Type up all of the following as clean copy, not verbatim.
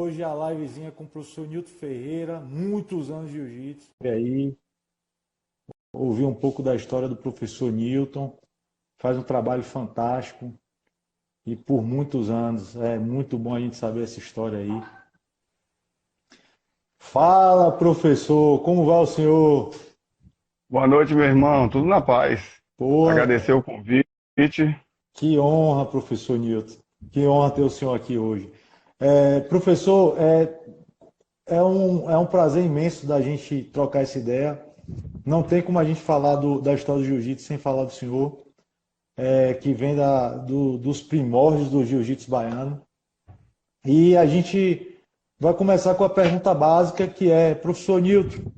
hoje a livezinha com o professor Nilton Ferreira, muitos anos de jiu-jitsu. E aí, ouvir um pouco da história do professor Nilton, faz um trabalho fantástico e por muitos anos. É muito bom a gente saber essa história aí. Fala, professor, como vai o senhor? Boa noite, meu irmão. Tudo na paz. Pô, Agradecer o convite. que honra, professor Nilton. Que honra ter o senhor aqui hoje. Professor, é um prazer imenso da gente trocar essa ideia. Não tem como a gente falar da história do jiu-jitsu sem falar do senhor, que vem dos primórdios do jiu-jitsu baiano. E a gente vai começar com a pergunta básica, que é, professor Nilton,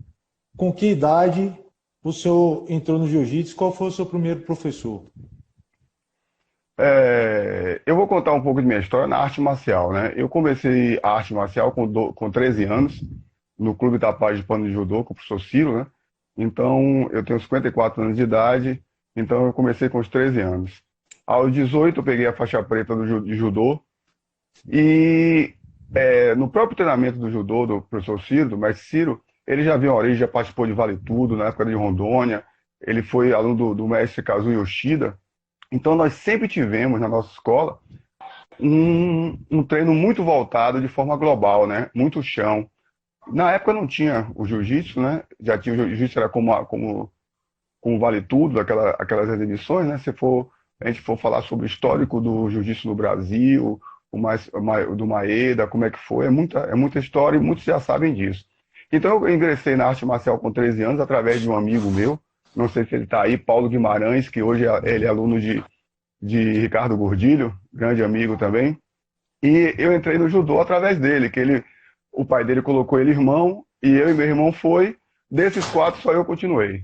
com que idade o senhor entrou no jiu-jitsu? Qual foi o seu primeiro professor? Eu vou contar um pouco de minha história na arte marcial, né? Eu comecei a arte marcial com 13 anos, no Clube da Paz de Pano de Judô, com o professor Ciro, né? Então, eu tenho 54 anos de idade, então eu comecei com os 13 anos. Aos 18, eu peguei a faixa preta de judô, e no próprio treinamento do judô do professor Ciro, do mestre Ciro, ele já viu a origem, já participou de Vale Tudo, na época de Rondônia, ele foi aluno do mestre Kazuo Yoshida. Então nós sempre tivemos na nossa escola um treino muito voltado de forma global, né? Muito chão. Na época não tinha o jiu-jitsu, né? Já tinha o jiu-jitsu, era como Vale Tudo, aquelas exibições, né? A gente for falar sobre o histórico do jiu-jitsu no Brasil, do Maeda, como é que foi, é muita história e muitos já sabem disso. Então eu ingressei na arte marcial com 13 anos através de um amigo meu, não sei se ele está aí, Paulo Guimarães, que hoje ele é aluno de Ricardo Gordilho, grande amigo também. E eu entrei no judô através dele, o pai dele colocou ele irmão, e eu e meu irmão foi. Desses quatro, só eu continuei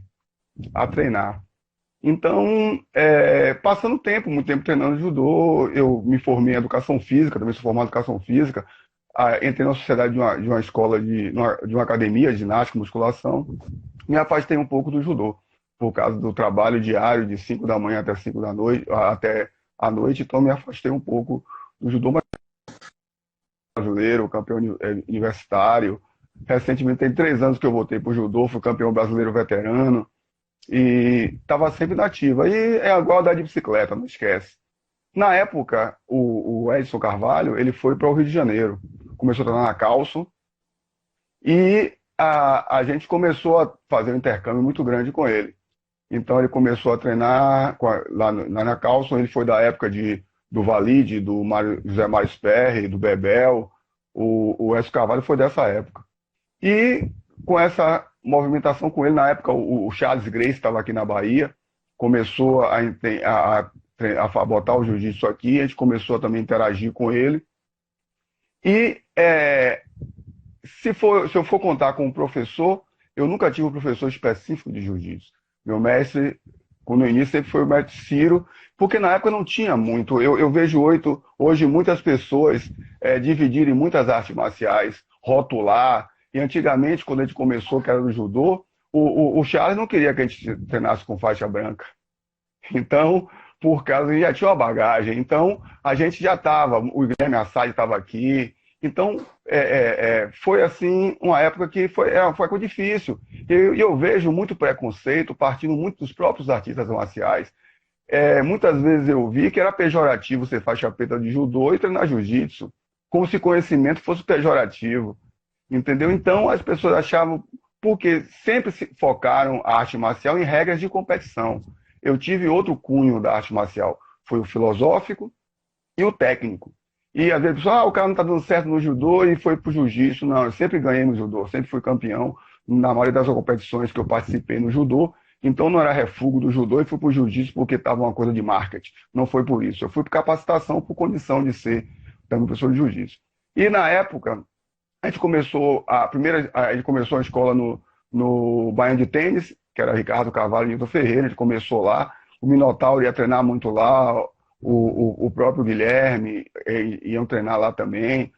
a treinar. Então, passando tempo, muito tempo treinando judô, eu me formei em educação física, também sou formado em educação física. Entrei na sociedade de uma escola, de uma academia de ginástica, musculação. Me afastei um pouco do judô, por causa do trabalho diário, de 5 da manhã até 5 da noite, até a noite, então me afastei um pouco do judô brasileiro, campeão universitário. Recentemente tem 3 anos que eu voltei para o judô, fui campeão brasileiro veterano e estava sempre na ativa. E é igual andar de bicicleta, não esquece. Na época, o Edson Carvalho, ele foi para o Rio de Janeiro, começou a treinar na Calço e a gente começou a fazer um intercâmbio muito grande com ele. Então ele começou a treinar lá na Carlson, ele foi da época do Valide, do José Mário Sperry, do Bebel, o Edson Carvalho foi dessa época. E com essa movimentação com ele, na época o Charles Grace estava aqui na Bahia, começou a botar o jiu-jitsu aqui, a gente começou a também interagir com ele. E se eu for contar com um professor, eu nunca tive um professor específico de jiu-jitsu. Meu mestre, no início, sempre foi o mestre Ciro, porque na época não tinha muito. Eu vejo hoje muitas pessoas dividirem muitas artes marciais, rotular. E antigamente, quando a gente começou, que era no judô, o Charles não queria que a gente treinasse com faixa branca. Então, por causa, já tinha uma bagagem. Então, a gente já estava, o Guilherme Assad estava aqui. Então, foi assim, uma época que foi difícil. E eu vejo muito preconceito partindo muito dos próprios artistas marciais. Muitas vezes eu vi que era pejorativo ser faixa preta de judô e treinar jiu-jitsu, como se conhecimento fosse pejorativo. Entendeu? Então, as pessoas achavam, porque sempre se focaram a arte marcial em regras de competição. Eu tive outro cunho da arte marcial, foi o filosófico e o técnico. E às vezes, o cara não está dando certo no judô e foi para o jiu-jitsu. Não, eu sempre ganhei no judô, sempre fui campeão na maioria das competições que eu participei no judô. Então não era refúgio do judô e fui para o jiu-jitsu porque estava uma coisa de marketing. Não foi por isso. Eu fui por capacitação, por condição de ser também professor de jiu-jitsu. E na época, a gente começou a escola no Baiano de Tênis, que era Ricardo Carvalho e Nilton Ferreira. A gente começou lá. O Minotauro ia treinar muito lá. O próprio Guilherme iam treinar lá também.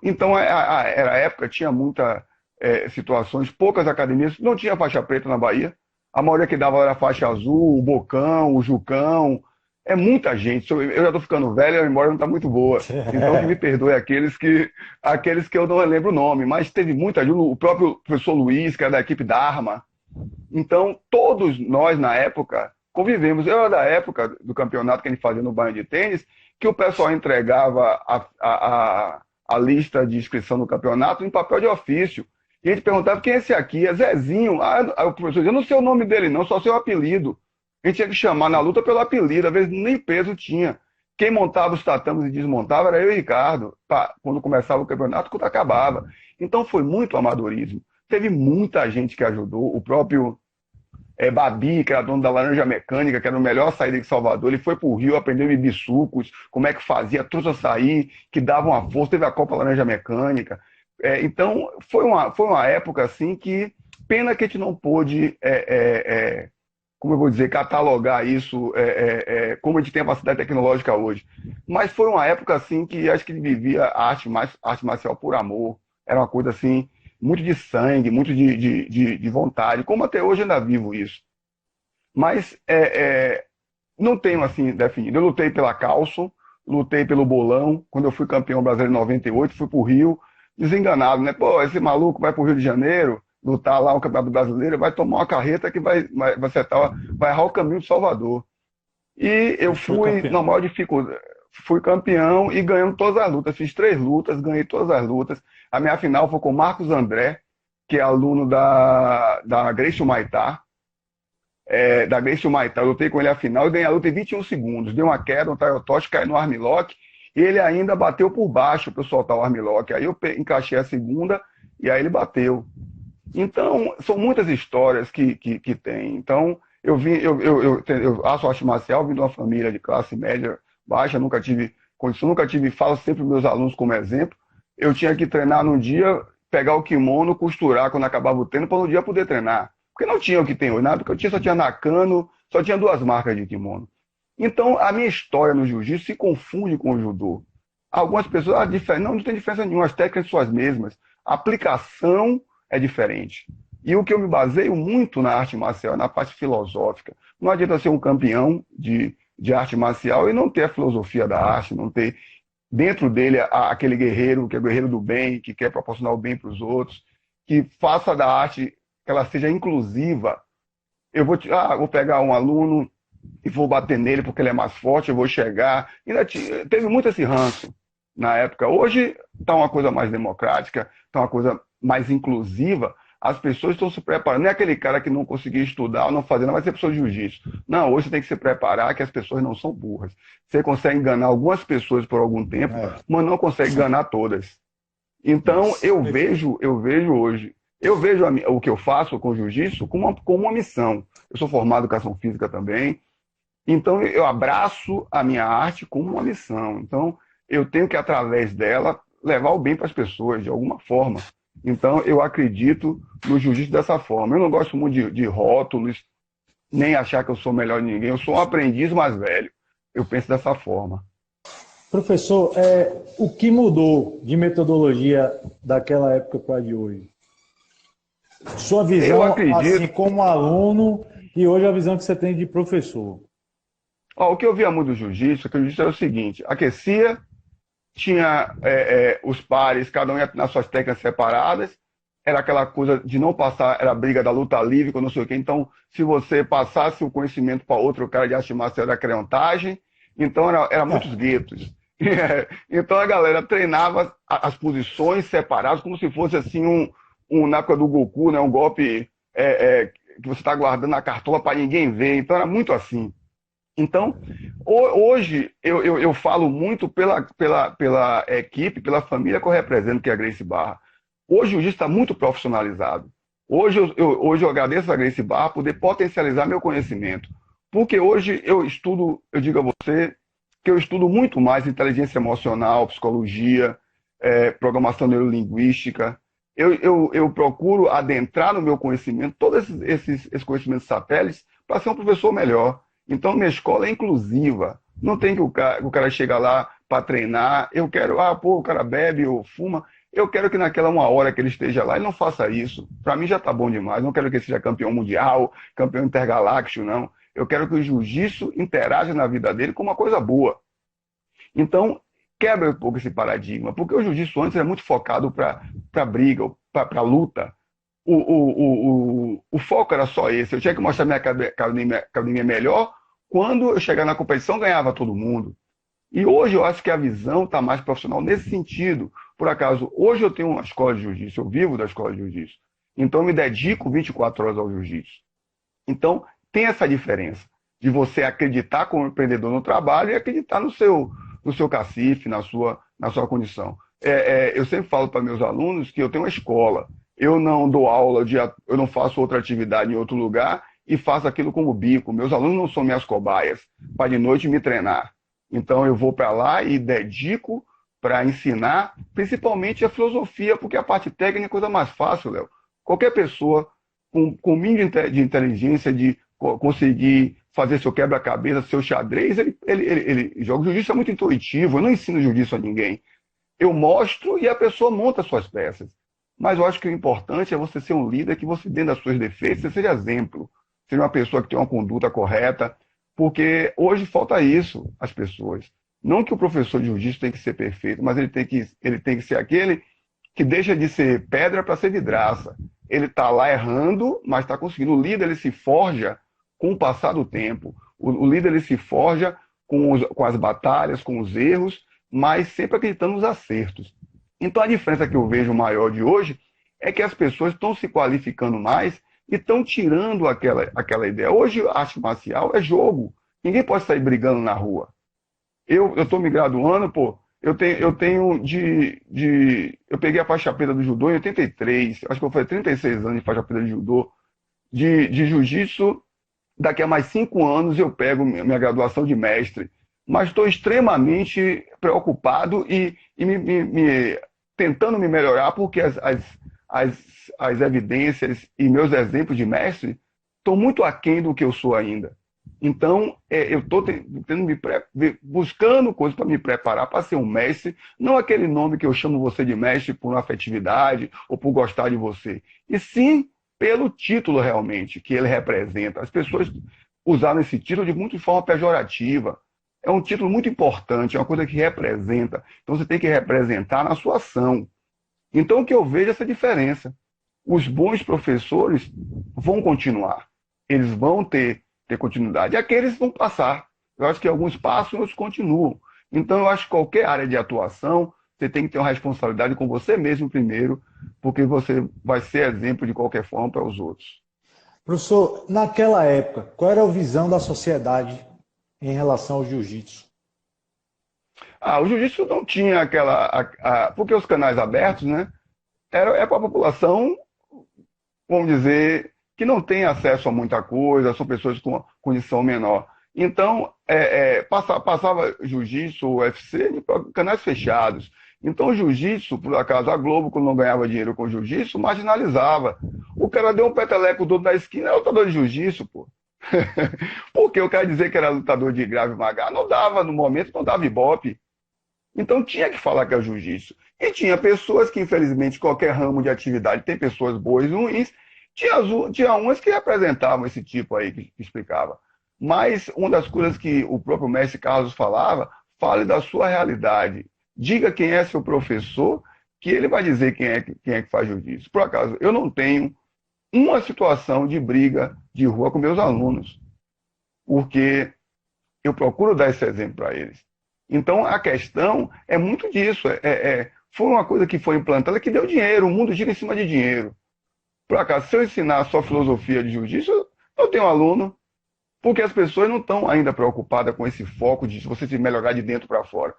Então, era a época, tinha muitas situações, poucas academias, não tinha faixa preta na Bahia. A maioria que dava era faixa azul, o Bocão, o Jucão. É muita gente. Eu já estou ficando velho, a memória não está muito boa. Então, que me perdoe aqueles que eu não lembro o nome, mas teve muita gente. O próprio professor Luiz, que era da equipe da Arma. Então, todos nós, na época, convivemos. Eu era da época do campeonato que a gente fazia no banho de tênis, que o pessoal entregava a lista de inscrição no campeonato em papel de ofício. E a gente perguntava quem é esse aqui? É Zezinho. Aí o professor dizia, eu não sei o nome dele não, só sei o apelido. A gente tinha que chamar na luta pelo apelido, às vezes nem peso tinha. Quem montava os tatames e desmontava era eu e Ricardo, quando começava o campeonato, quando acabava. Então foi muito amadorismo. Teve muita gente que ajudou, o próprio Babi, que era dono da Laranja Mecânica, que era o melhor saída de Salvador, ele foi para o Rio, aprendeu a beber sucos, como é que fazia, trouxe açaí, que dava uma força, teve a Copa Laranja Mecânica. Então, foi uma época assim que, pena que a gente não pôde, como eu vou dizer, catalogar isso como a gente tem a capacidade tecnológica hoje. Mas foi uma época assim que acho que ele vivia arte marcial por amor, era uma coisa assim, muito de sangue, muito de vontade, como até hoje ainda vivo isso. Mas não tenho assim definido. Eu lutei pela Calço, lutei pelo Bolão, quando eu fui campeão brasileiro em 98, fui para o Rio, desenganado, né? Pô, esse maluco vai para o Rio de Janeiro, lutar lá o Campeonato Brasileiro, vai tomar uma carreta que vai errar o caminho de Salvador. E eu fui, na maior dificuldade, fui campeão e ganhando todas as lutas. Fiz 3 lutas, ganhei todas as lutas. A minha final foi com o Marcos André, que é aluno da Gracie Maitá. Da Gracie Maitá. Eu lutei com ele a final e ganhei a luta em 21 segundos. Dei uma queda, um taiotote, caí no armlock. E ele ainda bateu por baixo para eu soltar o armlock. Aí eu encaixei a segunda e aí ele bateu. Então, são muitas histórias que tem. Então, eu faço arte marcial, vim de uma família de classe média baixa, nunca tive condição, falo sempre para meus alunos como exemplo. Eu tinha que treinar num dia, pegar o kimono, costurar quando acabava o treino, para no dia poder treinar. Porque não tinha o que tem hoje, nada, porque só tinha Nakano, só tinha 2 marcas de kimono. Então, a minha história no jiu-jitsu se confunde com o judô. Algumas pessoas, não tem diferença nenhuma, as técnicas são as mesmas. A aplicação é diferente. E o que eu me baseio muito na arte marcial é na parte filosófica. Não adianta ser um campeão de arte marcial e não ter a filosofia da arte, não ter dentro dele aquele guerreiro, que é o guerreiro do bem, que quer proporcionar o bem para os outros, que faça da arte que ela seja inclusiva. Eu vou pegar um aluno e vou bater nele porque ele é mais forte, eu vou chegar. Teve muito esse ranço na época. Hoje está uma coisa mais democrática, está uma coisa mais inclusiva. As pessoas estão se preparando. Não é aquele cara que não conseguiu estudar ou não fazer, não vai ser professor de jiu-jitsu. Não, hoje você tem que se preparar que as pessoas não são burras. Você consegue enganar algumas pessoas por algum tempo, mas não consegue enganar todas. Então, eu vejo hoje, o que eu faço com o jiu-jitsu como uma missão. Eu sou formado em educação física também, então eu abraço a minha arte como uma missão. Então, eu tenho que, através dela, levar o bem para as pessoas, de alguma forma. Então, eu acredito no jiu-jitsu dessa forma. Eu não gosto muito de rótulos, nem achar que eu sou melhor de ninguém. Eu sou um aprendiz mais velho. Eu penso dessa forma. Professor, o que mudou de metodologia daquela época para a de hoje? Sua visão, assim como aluno, e hoje a visão que você tem de professor. O que eu via muito do jiu-jitsu, que o jiu-jitsu era o seguinte: aquecia, tinha os pares, cada um ia nas suas técnicas separadas, era aquela coisa de não passar, era a briga da luta livre, com não sei o quê. Então, se você passasse o conhecimento para outro cara de arte marcial, era creontagem. Então, era muitos guetos. Então, a galera treinava as posições separadas, como se fosse assim na época do Goku, né, um golpe que você está guardando na cartola para ninguém ver. Então, era muito assim. Então, hoje, eu falo muito pela equipe, pela família que eu represento, que é a Gracie Barra. Hoje o jiu-jitsu está muito profissionalizado. Hoje eu agradeço a Gracie Barra por poder potencializar meu conhecimento. Porque hoje eu digo a você, que eu estudo muito mais inteligência emocional, psicologia, programação neurolinguística. Eu procuro adentrar no meu conhecimento todos esses conhecimentos satélites para ser um professor melhor. Então, minha escola é inclusiva. Não tem que o cara chega lá para treinar. Eu quero, o cara bebe ou fuma. Eu quero que naquela 1 hora que ele esteja lá, ele não faça isso. Para mim já está bom demais. Não quero que ele seja campeão mundial, campeão intergaláctico, não. Eu quero que o jiu-jitsu interaja na vida dele com uma coisa boa. Então, quebra um pouco esse paradigma, porque o jiu-jitsu antes era muito focado para briga, para luta. O foco era só esse. Eu tinha que mostrar minha academia melhor. Quando eu chegar na competição, ganhava todo mundo. E hoje eu acho que a visão está mais profissional nesse sentido. Por acaso, hoje eu tenho uma escola de jiu-jitsu, eu vivo da escola de jiu-jitsu. Então eu me dedico 24 horas ao jiu-jitsu. Então tem essa diferença de você acreditar como empreendedor no trabalho e acreditar no seu cacife, na sua condição. Eu sempre falo para meus alunos que eu tenho uma escola. Eu não dou aula, eu não faço outra atividade em outro lugar e faço aquilo como bico. Meus alunos não são minhas cobaias para de noite me treinar. Então eu vou para lá e dedico para ensinar, principalmente a filosofia, porque a parte técnica é a coisa mais fácil, Léo. Qualquer pessoa com o mínimo de inteligência, de conseguir fazer seu quebra-cabeça, seu xadrez, ele joga. O jiu-jitsu é muito intuitivo, eu não ensino jiu-jitsu a ninguém. Eu mostro e a pessoa monta suas peças. Mas eu acho que o importante é você ser um líder que você, dentro das suas defesas, você seja exemplo. Seja uma pessoa que tem uma conduta correta, porque hoje falta isso às pessoas. Não que o professor de jiu-jitsu tem que ser perfeito, mas ele tem que ser aquele que deixa de ser pedra para ser vidraça. Ele está lá errando, mas está conseguindo. O líder ele se forja com o passar do tempo. O líder ele se forja com as batalhas, com os erros, mas sempre acreditando nos acertos. Então a diferença que eu vejo maior de hoje é que as pessoas estão se qualificando mais e estão tirando aquela ideia. Hoje, arte marcial é jogo. Ninguém pode sair brigando na rua. Eu estou me graduando, pô. Eu peguei a faixa preta do judô em 83. Acho que eu falei 36 anos de faixa preta de judô. De jiu-jitsu, daqui a mais 5 anos eu pego minha graduação de mestre. Mas estou extremamente preocupado e tentando me melhorar, porque as evidências e meus exemplos de mestre estão muito aquém do que eu sou ainda. Então, eu estou buscando coisas para me preparar para ser um mestre, não aquele nome que eu chamo você de mestre por uma afetividade ou por gostar de você, e sim pelo título realmente que ele representa. As pessoas usaram esse título de forma pejorativa. É um título muito importante, é uma coisa que representa. Então, você tem que representar na sua ação. Então, o que eu vejo é essa diferença. Os bons professores vão continuar. Eles vão ter continuidade. E aqueles vão passar. Eu acho que alguns passam e outros continuam. Então, eu acho que qualquer área de atuação, você tem que ter uma responsabilidade com você mesmo primeiro, porque você vai ser exemplo de qualquer forma para os outros. Professor, naquela época, qual era a visão da sociedade em relação ao jiu-jitsu? O jiu-jitsu não tinha porque os canais abertos, né? É para a população, vamos dizer, que não tem acesso a muita coisa, são pessoas com condição menor. Então, passava jiu-jitsu, UFC, em canais fechados. Então, o jiu-jitsu, por acaso, a Globo, quando não ganhava dinheiro com o jiu-jitsu, marginalizava. O cara deu um peteleco do outro na esquina, é lutador de jiu-jitsu, pô. Porque eu quero dizer que era lutador de Krav Maga, não dava, no momento, não dava ibope. Então, tinha que falar que é o jiu-jitsu. E tinha pessoas que, infelizmente, qualquer ramo de atividade tem pessoas boas e ruins. Tinha umas que representavam esse tipo aí que explicava. Mas uma das coisas que o próprio mestre Carlos falava, fale da sua realidade. Diga quem é seu professor, que ele vai dizer quem é que faz jiu-jitsu. Por acaso, eu não tenho uma situação de briga de rua com meus alunos, porque eu procuro dar esse exemplo para eles. Então, a questão é muito disso. Foi uma coisa que foi implantada que deu dinheiro. O mundo gira em cima de dinheiro. Por acaso, se eu ensinar só filosofia de jiu-jitsu, eu tenho aluno. Porque as pessoas não estão ainda preocupadas com esse foco de você se melhorar de dentro para fora.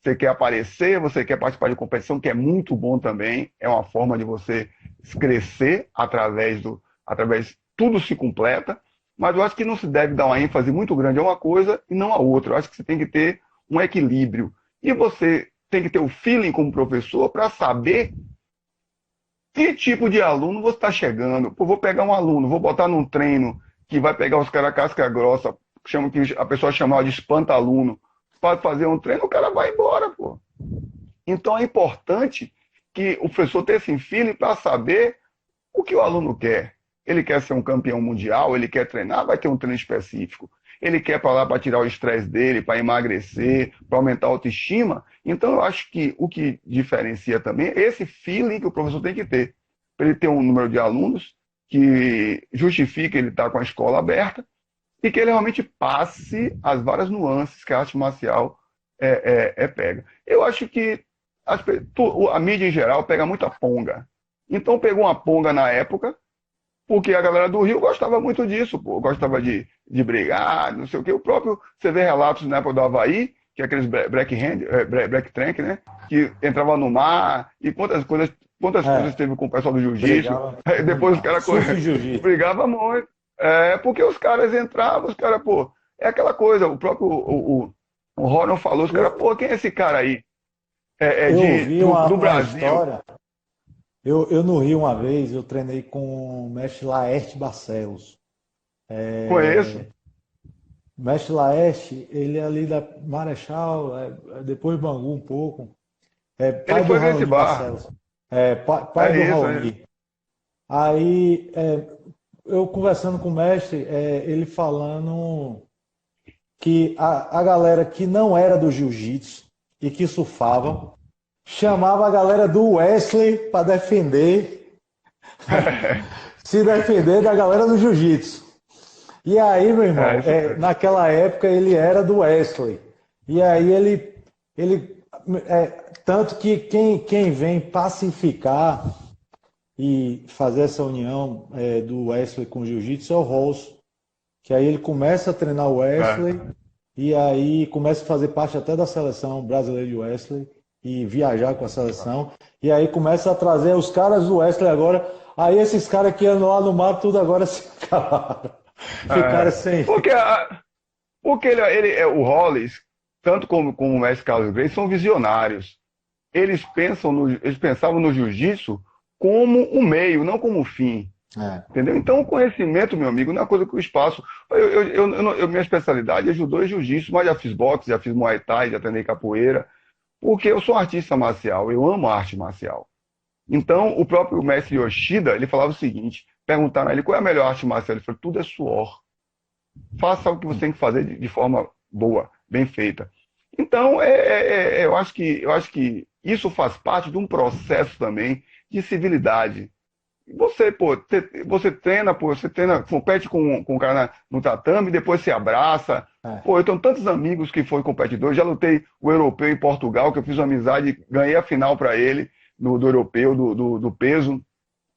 Você quer aparecer, você quer participar de competição, que é muito bom também. É uma forma de você crescer através tudo se completa. Mas eu acho que não se deve dar uma ênfase muito grande a uma coisa e não a outra. Eu acho que você tem que ter um equilíbrio. E você tem que ter o feeling como professor para saber que tipo de aluno você está chegando. Pô, vou pegar um aluno, vou botar num treino que vai pegar os caras casca grossa, que a pessoa chamava de espanta-aluno, para fazer um treino, o cara vai embora, pô. Então é importante que o professor tenha esse feeling para saber o que o aluno quer. Ele quer ser um campeão mundial, ele quer treinar, vai ter um treino específico. Ele quer para lá para tirar o estresse dele, para emagrecer, para aumentar a autoestima. Então, eu acho que o que diferencia também é esse feeling que o professor tem que ter. Para ele ter um número de alunos que justifique ele estar com a escola aberta e que ele realmente passe as várias nuances que a arte marcial pega. Eu acho que a mídia em geral pega muita ponga. Então pegou uma ponga na época, porque a galera do Rio gostava muito disso, pô. Gostava de brigar, não sei o quê. O próprio, você vê relatos na época do Havaí, que é aqueles black trank, né? Que entrava no mar, e quantas coisas teve com o pessoal do jiu-jitsu. Depois os caras brigavam muito. Porque os caras entravam, os caras, pô, é aquela coisa, o próprio o Ronald falou, os caras, pô, quem é esse cara aí? Do Brasil. História. Eu no Rio uma vez, eu treinei com o mestre Laerte Barcelos. Conheço. O mestre Laerte, ele é ali da Marechal, depois Bangu um pouco. Pai ele do foi Raul nesse bar. Barcelos. Pai do Raul. Aí, eu conversando com o mestre, ele falando que a galera que não era do jiu-jitsu e que surfava, chamava a galera do Wesley para defender, se defender da galera do jiu-jitsu. E aí, meu irmão, naquela época ele era do Wesley. E aí ele tanto que quem vem pacificar e fazer essa união do Wesley com o jiu-jitsu é o Rolls. Que aí ele começa a treinar o Wesley e aí começa a fazer parte até da seleção brasileira de Wesley e viajar com a seleção. E aí começa a trazer os caras do Wesley agora. Aí esses caras que andam lá no mar, tudo agora se acabaram. Ficaram sem. Porque o Hollis, tanto como o mestre Carlos Gracie, são visionários. Eles pensavam no jiu-jitsu como um meio, não como um fim. Entendeu? Então, o conhecimento, meu amigo, não é coisa que o espaço. Minha especialidade é judô e jiu-jitsu, mas já fiz boxe, já fiz muay thai, já treinei capoeira, porque eu sou um artista marcial, eu amo a arte marcial. Então, o próprio mestre Yoshida, ele falava o seguinte: perguntaram a ele qual é a melhor arte marcial. Ele falou: tudo é suor. Faça o que você tem que fazer de forma boa, bem feita. Então, eu acho que isso faz parte de um processo também de civilidade. Você treina, compete com o cara no tatame, depois se abraça. Eu tenho tantos amigos que foram competidores, já lutei o europeu em Portugal, que eu fiz uma amizade, ganhei a final para ele, do europeu, do peso.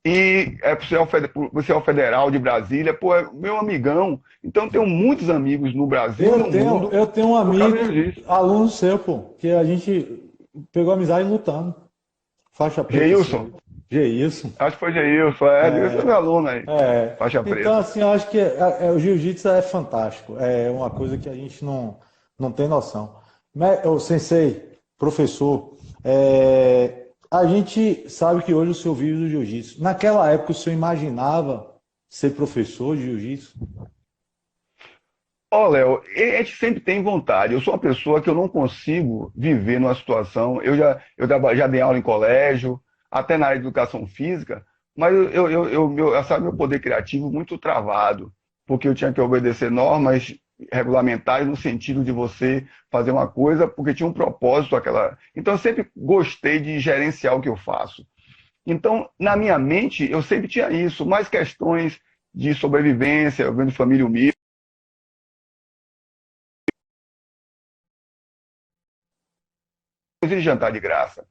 E você é o federal de Brasília, é meu amigão. Então eu tenho muitos amigos no Brasil e no mundo. Eu tenho um amigo, aluno seu, que a gente pegou amizade lutando. Faixa preta. Geilson. Acho que foi Geilson, Geilson é meu aluno aí. Faixa preta. Então, assim, eu acho que o jiu-jitsu é fantástico. É uma coisa que a gente não tem noção. O sensei, professor, a gente sabe que hoje o senhor vive do jiu-jitsu. Naquela época, o senhor imaginava ser professor de jiu-jitsu? Léo, a gente sempre tem vontade. Eu sou uma pessoa que eu não consigo viver numa situação. Eu já dei aula em colégio, até na área de educação física, mas sabe, meu poder criativo muito travado, porque eu tinha que obedecer normas regulamentares no sentido de você fazer uma coisa porque tinha um propósito aquela. Então eu sempre gostei de gerenciar o que eu faço. Então, na minha mente, eu sempre tinha isso, mais questões de sobrevivência, eu venho de família humilde. De jantar de graça.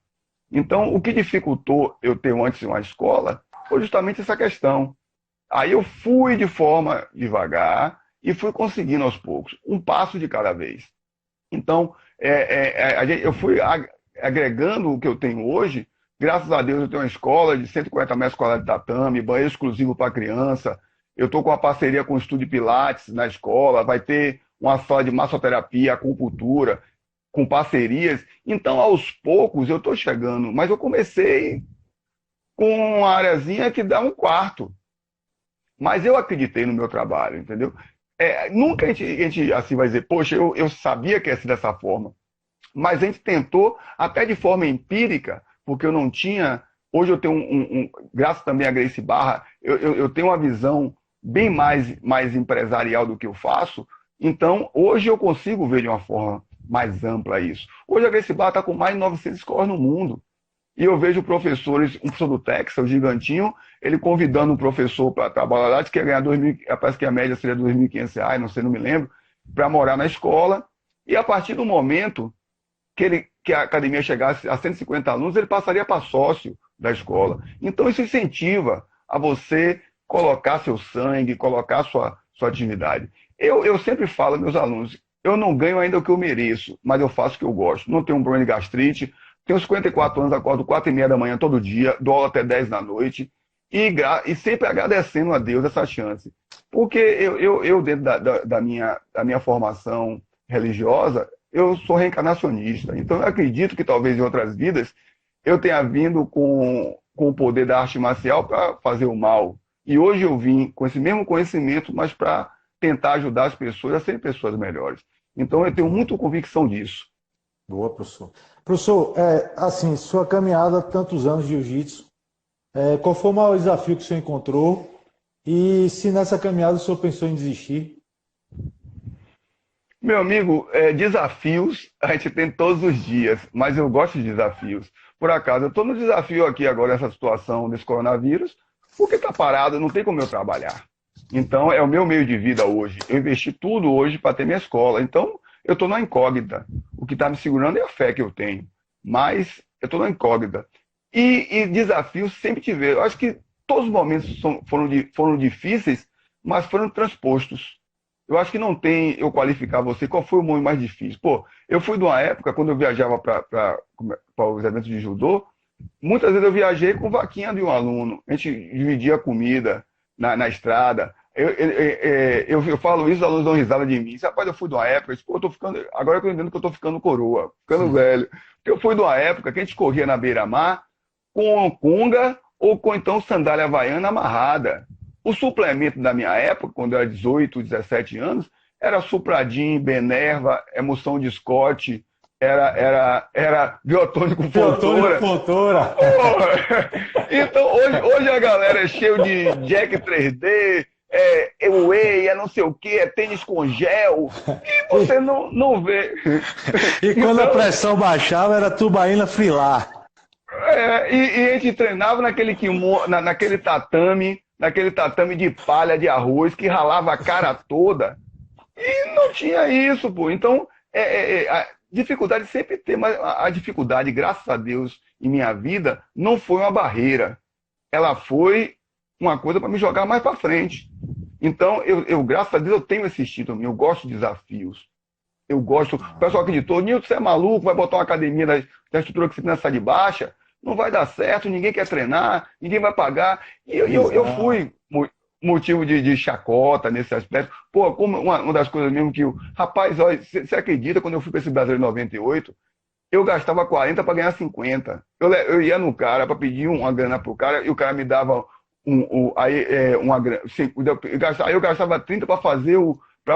Então, o que dificultou eu ter antes uma escola foi justamente essa questão. Aí eu fui de forma devagar e fui conseguindo aos poucos, um passo de cada vez. Então, eu fui agregando o que eu tenho hoje. Graças a Deus eu tenho uma escola de 140 metros quadrados de tatame, banheiro exclusivo para criança. Eu estou com uma parceria com o Estúdio Pilates na escola, vai ter uma sala de massoterapia, acupuntura, com parcerias. Então, aos poucos, eu estou chegando. Mas eu comecei com uma areazinha que dá um quarto. Mas eu acreditei no meu trabalho, entendeu? Nunca a gente assim vai dizer, poxa, eu sabia que ia ser dessa forma. Mas a gente tentou, até de forma empírica, porque eu não tinha Hoje eu tenho graças também a Gracie Barra, eu tenho uma visão bem mais empresarial do que eu faço. Então, hoje eu consigo ver de uma forma mais ampla isso. Hoje a Gracie Barra está com mais de 900 escolas no mundo. E eu vejo professores, um professor do Texas, o Gigantinho, ele convidando um professor para trabalhar lá, que quer ganhar 2.000, parece que a média seria R$ 2.500, não sei, não me lembro, para morar na escola. E a partir do momento que a academia chegasse a 150 alunos, ele passaria para sócio da escola. Então isso incentiva a você colocar seu sangue, colocar sua atividade. Eu sempre falo aos meus alunos, eu não ganho ainda o que eu mereço, mas eu faço o que eu gosto. Não tenho um problema de gastrite, tenho 54 anos, acordo 4h30 da manhã todo dia, dou aula até 10 da noite, e sempre agradecendo a Deus essa chance. Porque eu dentro da minha formação religiosa, eu sou reencarnacionista. Então eu acredito que talvez em outras vidas eu tenha vindo com o poder da arte marcial para fazer o mal. E hoje eu vim com esse mesmo conhecimento, mas para tentar ajudar as pessoas a serem pessoas melhores. Então eu tenho muita convicção disso. Boa, professor. Professor, assim, sua caminhada, tantos anos de jiu-jitsu, qual foi o maior desafio que o senhor encontrou? E se nessa caminhada o senhor pensou em desistir? Meu amigo, desafios a gente tem todos os dias, mas eu gosto de desafios. Por acaso, eu estou no desafio aqui agora, nessa situação desse coronavírus, porque está parado, não tem como eu trabalhar. Então, é o meu meio de vida hoje. Eu investi tudo hoje para ter minha escola. Então, eu estou na incógnita. O que está me segurando é a fé que eu tenho. Mas eu estou na incógnita. E desafios sempre tive. Eu acho que todos os momentos foram difíceis, mas foram transpostos. Eu acho que não tem eu qualificar você qual foi o momento mais difícil. Pô, eu fui de uma época, quando eu viajava para os eventos de judô, muitas vezes eu viajei com vaquinha de um aluno. A gente dividia comida na estrada. Eu falo isso, os alunos dão risada de mim. Rapaz, eu fui de uma época, eu tô ficando, agora eu tô entendendo que eu tô ficando coroa, ficando velho. Porque eu fui de uma época que a gente corria na beira-mar com conga ou com então sandália havaiana amarrada. O suplemento da minha época, quando eu era 18, 17 anos, era Supradin, Benerva, Emoção de Scott, era biotônico Fontoura. Então, hoje a galera é cheio de Jack 3D, whey, não sei o que, tênis com gel, e você não vê. E quando a pressão baixava, era tubaína frilar. E a gente treinava naquele kimono, naquele tatame de palha de arroz, que ralava a cara toda, e não tinha isso, pô. Então, a dificuldade sempre tem, mas a dificuldade, graças a Deus, em minha vida, não foi uma barreira. Ela foi uma coisa para me jogar mais para frente. Então, eu, graças a Deus, eu tenho esse instinto, eu gosto de desafios. Eu gosto. O pessoal acreditou, Nilton, você é maluco, vai botar uma academia da estrutura que você pensa de baixa, não vai dar certo, ninguém quer treinar, ninguém vai pagar. E eu fui motivo de chacota nesse aspecto. Pô, como uma das coisas mesmo que rapaz, olha, você acredita, quando eu fui para esse Brasil em 98, eu gastava 40 para ganhar 50. Eu ia no cara para pedir uma grana pro cara e o cara me dava uma grana. Aí eu gastava 30 para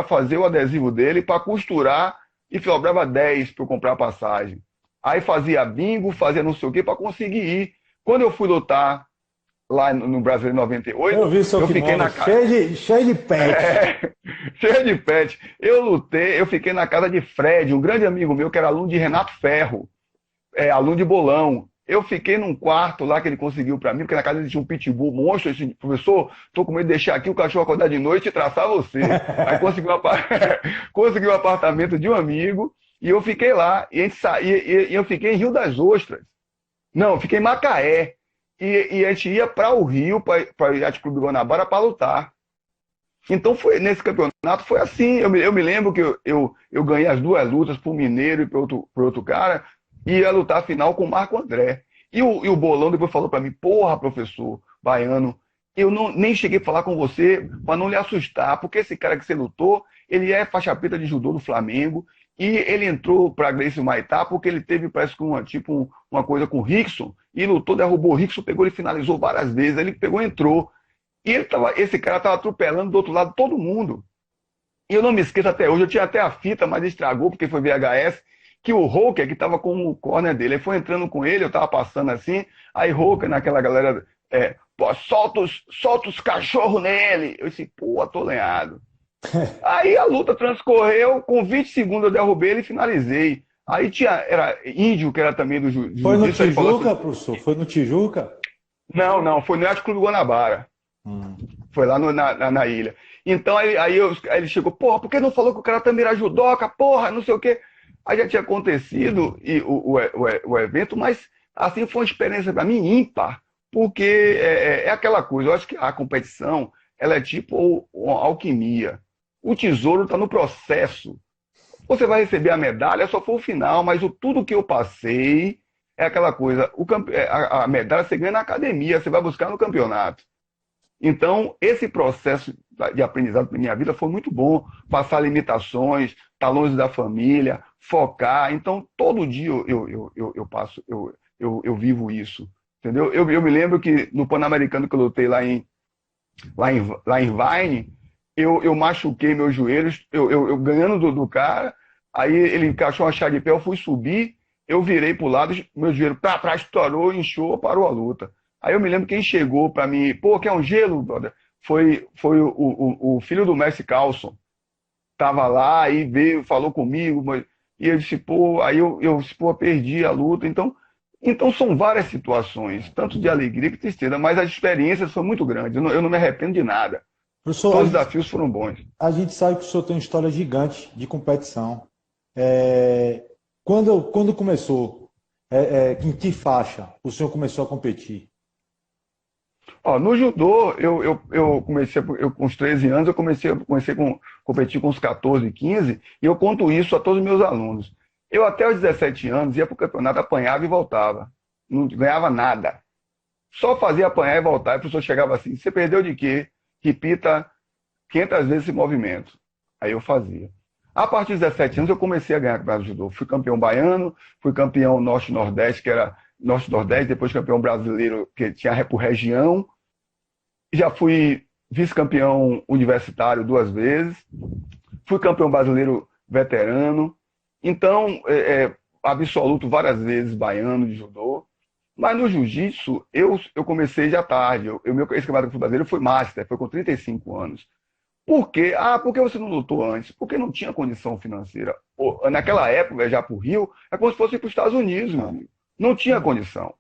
fazer o adesivo dele, para costurar, e sobrava 10 para eu comprar a passagem. Aí fazia bingo, fazia não sei o quê para conseguir ir. Quando eu fui lutar lá no Brasil em 98, eu vi seu eu fiquei na casa. Cheio de pet. Cheio de pet. Eu fiquei na casa de Fred, um grande amigo meu que era aluno de Renato Ferro, aluno de bolão. Eu fiquei num quarto lá que ele conseguiu para mim, porque na casa ele tinha um pitbull monstro. Eu disse, professor, tô com medo de deixar aqui o cachorro acordar de noite e traçar você. Aí conseguiu o apartamento de um amigo. E eu fiquei lá, e a gente saía, e eu fiquei em Rio das Ostras. Não, eu fiquei em Macaé. E a gente ia para o Rio, para o Yacht Clube Guanabara, para lutar. Então, nesse campeonato foi assim. Eu me lembro que eu ganhei as duas lutas, para o Mineiro e para outro cara, e ia lutar a final com o Marco André. E o Bolão depois falou para mim, porra, professor Baiano, eu nem cheguei a falar com você para não lhe assustar, porque esse cara que você lutou, ele é faixa preta de judô do Flamengo, e ele entrou para a Gracie Maitá porque ele teve, parece que uma coisa com o Rickson, e lutou, derrubou o Rickson, pegou, ele finalizou várias vezes, ele pegou e entrou. E esse cara estava atropelando do outro lado todo mundo. E eu não me esqueço até hoje, eu tinha até a fita, mas estragou porque foi VHS. que o Roker, que estava com o corner dele, aí foi entrando com ele, eu estava passando assim, aí Roker, naquela galera, pô, solta os cachorros nele. Eu disse, pô, tô lenhado. Aí a luta transcorreu, com 20 segundos eu derrubei ele e finalizei. Aí era Índio, que era também do Foi no jiu-jitsu, ele falou Tijuca, assim, professor? Foi no Tijuca? não, foi no Yacht Clube Guanabara. Hum. Foi lá na ilha. Então aí ele chegou, porra, por que não falou que o cara também era judoca? Porra, não sei o quê. Aí já tinha acontecido o evento, mas assim foi uma experiência para mim ímpar, porque é aquela coisa, eu acho que a competição ela é tipo uma alquimia. O tesouro está no processo. Você vai receber a medalha, só foi o final, mas tudo que eu passei é aquela coisa. A medalha você ganha na academia, você vai buscar no campeonato. Então, esse processo de aprendizado na minha vida foi muito bom. Passar limitações, estar longe da família, focar. Então, todo dia eu vivo isso. Entendeu? Eu me lembro que no Pan-Americano que eu lutei lá em Vine, eu machuquei meus joelhos, eu ganhando do cara, aí ele encaixou uma chave de pé, eu fui subir, eu virei pro lado, meu joelho pra trás estourou, inchou, parou a luta. Aí eu me lembro quem chegou pra mim, pô, quer um gelo, brother? Foi o filho do Messi Carlson. Tava lá e veio, falou comigo, e eu disse, pô, aí eu disse, pô, perdi a luta. Então são várias situações, tanto de alegria que tristeza, mas as experiências são muito grandes, eu não me arrependo de nada. Professor, Todos os desafios foram bons. a gente sabe que o senhor tem uma história gigante de competição. É, quando começou, em que faixa o senhor começou a competir? Ó, no judô, eu comecei, com os 13 anos, eu comecei a competir com os 14, 15, e eu conto isso a todos os meus alunos. Eu até os 17 anos ia para o campeonato, apanhava e voltava. Não ganhava nada. Só fazia apanhar e voltar. E o professor chegava assim, você perdeu de quê? Repita 500 vezes esse movimento. Aí eu fazia. A partir dos 17 anos eu comecei a ganhar campeonato de judô. Fui campeão baiano, fui campeão norte-nordeste, que era norte-nordeste, depois campeão brasileiro, que tinha por região. Já fui vice-campeão universitário 2 vezes. Fui campeão brasileiro veterano. Então, absoluto várias vezes baiano de judô. Mas no jiu-jitsu, eu comecei já tarde. Esse campeonato brasileiro foi master, foi com 35 anos. Por quê? Por que você não lutou antes? Porque não tinha condição financeira. Naquela época, viajar para o Rio é como se fosse para os Estados Unidos, meu amigo. Não tinha condição.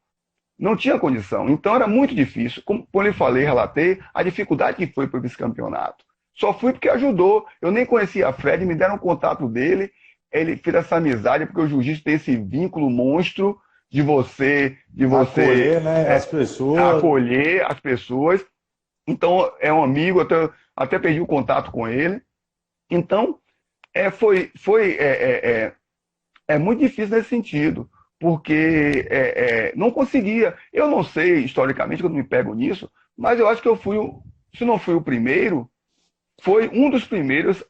Não tinha condição. Então era muito difícil. Como eu falei, relatei, a dificuldade que foi para o vice-campeonato. Só fui porque ajudou. Eu nem conhecia a Fred, me deram o contato dele. Ele fez essa amizade, porque o jiu-jitsu tem esse vínculo monstro de você Acolher, né, as pessoas. Acolher as pessoas. Então, é um amigo, até perdi o contato com ele. Então, foi muito difícil nesse sentido, porque não conseguia. Eu não sei, historicamente, quando me pego nisso, mas eu acho que eu fui, se não fui o primeiro, foi um dos primeiros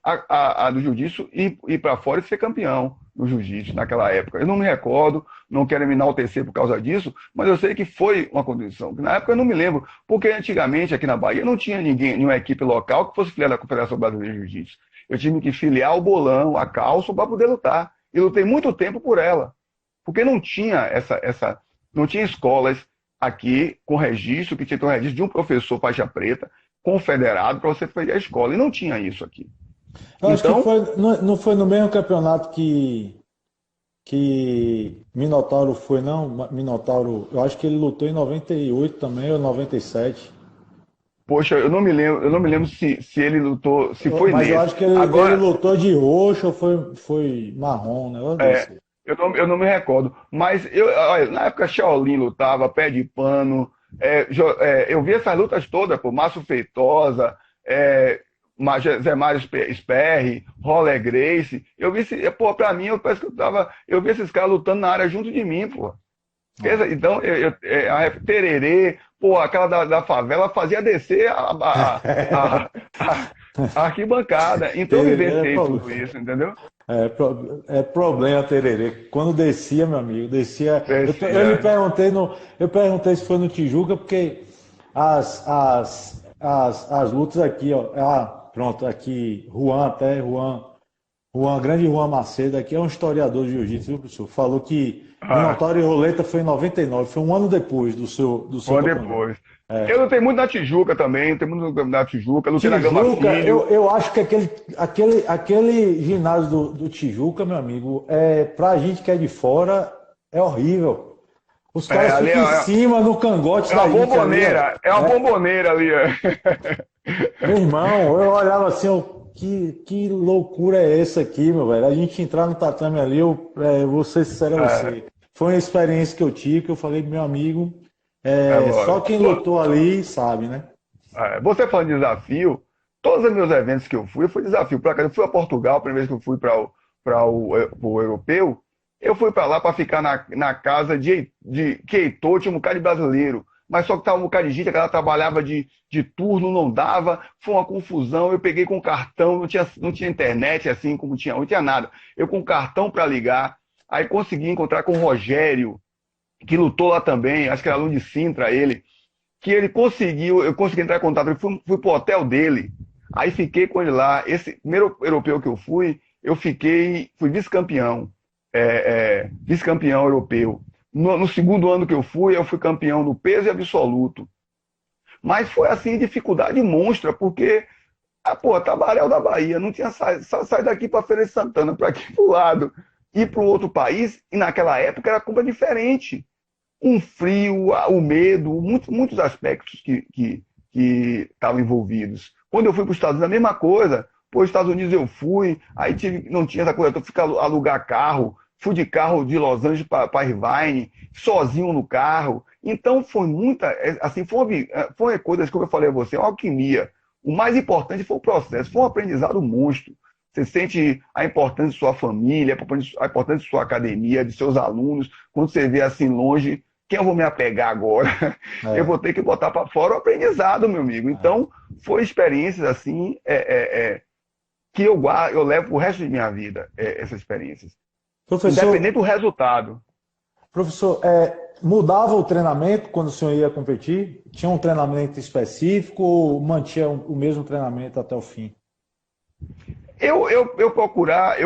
do jiu-jitsu ir para fora e ser campeão no jiu-jitsu naquela época. Eu não me recordo, não quero me enaltecer por causa disso, mas eu sei que foi uma condição. Na época eu não me lembro, porque antigamente aqui na Bahia não tinha nenhuma equipe local que fosse filiar da Confederação Brasileira de Jiu-Jitsu. Eu tive que filiar o Bolão, a Calço, para poder lutar. E lutei muito tempo por ela. Porque não tinha não tinha escolas aqui com registro, que tinha que ter um registro de um professor faixa preta, confederado, para você fazer a escola. E não tinha isso aqui. Eu acho que não foi no mesmo campeonato que Minotauro foi, não? Minotauro, eu acho que ele lutou em 98 também, ou 97. Poxa, eu não me lembro se ele lutou, se foi Mas nesse. eu acho que ele lutou de roxo ou foi marrom, né? Eu não me recordo. Mas olha, na época Shaolin lutava, pé de pano. Eu vi essas lutas todas, pô, Márcio Feitosa, Zé Mário Sperry, Roller Grace. Eu vi pra mim, parece que eu vi esses caras lutando na área junto de mim, pô. Então, a Tererê, pô, aquela da favela fazia descer a arquibancada. Então eu vivenciei tudo isso, entendeu? É problema, Tererê. Quando descia, meu amigo, descia. Eu perguntei se foi no Tijuca, porque as lutas aqui, ó. Pronto, aqui, Juan O grande Juan Macedo aqui é um historiador de jiu-jitsu, viu, professor? Falou que Ah, Minotauro e Roleta foi em 99, foi um ano depois do seu foi campeonato. depois. É. Eu lutei muito na Tijuca também, lutei muito na Tijuca, lutei na Gama Tijuca, Filho. eu acho que aquele ginásio do Tijuca, meu amigo, pra gente que é de fora, é horrível. Os caras Ali ficam em cima no cangote é uma da gente ali, ó. bomboneira, é uma bomboneira ali. Meu irmão, eu olhava assim, ó, que loucura é essa aqui, meu velho? A gente entrar no tatame ali, vou ser sincero a É, você. Foi uma experiência que eu tive, que eu falei, meu amigo, só agora. quem lutou ali sabe, né? Você falando de desafio, todos os meus eventos que eu fui desafio. Eu fui a Portugal, a primeira vez que eu fui pro europeu, eu fui para lá para ficar na casa de Keitor, tinha um bocado de brasileiro. Mas só que tava um bocado de gente, a galera trabalhava de turno, não dava, foi uma confusão. Eu peguei com cartão, não tinha internet assim como tinha, não tinha nada. Eu com cartão para ligar, aí consegui encontrar com o Rogério, que lutou lá também, acho que era aluno de Sintra, ele que ele conseguiu, eu consegui entrar em contato, eu fui pro hotel dele, aí fiquei com ele lá. Esse primeiro europeu que eu fui fui vice-campeão, vice-campeão europeu. No segundo ano que eu fui campeão no peso e absoluto. Mas foi assim, dificuldade monstra, porque, Tabaréu da Bahia, não tinha só sair daqui para Feira de Santana, para aqui pro lado, ir para outro país, e naquela época era compra diferente, um frio, o medo, muitos aspectos que estavam envolvidos. Quando eu fui para os Estados Unidos, a mesma coisa. Para os Estados Unidos eu fui, aí não tinha essa coisa, eu fui alugar carro, fui de carro de Los Angeles para Irvine, sozinho no carro. Então foi assim, foi coisas, como eu falei a você, uma alquimia. O mais importante foi o processo, foi um aprendizado monstro. Você sente a importância de sua família, a importância de sua academia, de seus alunos. Quando você vê assim longe, quem eu vou me apegar agora? Eu É, vou ter que botar para fora o aprendizado, meu amigo. é. Então, foi experiências assim que eu guardo, eu levo o resto de minha vida, essas experiências. Professor, Independente do resultado. professor, mudava o treinamento quando o senhor ia competir? Tinha um treinamento específico ou mantinha o mesmo treinamento até o fim? Eu procurar,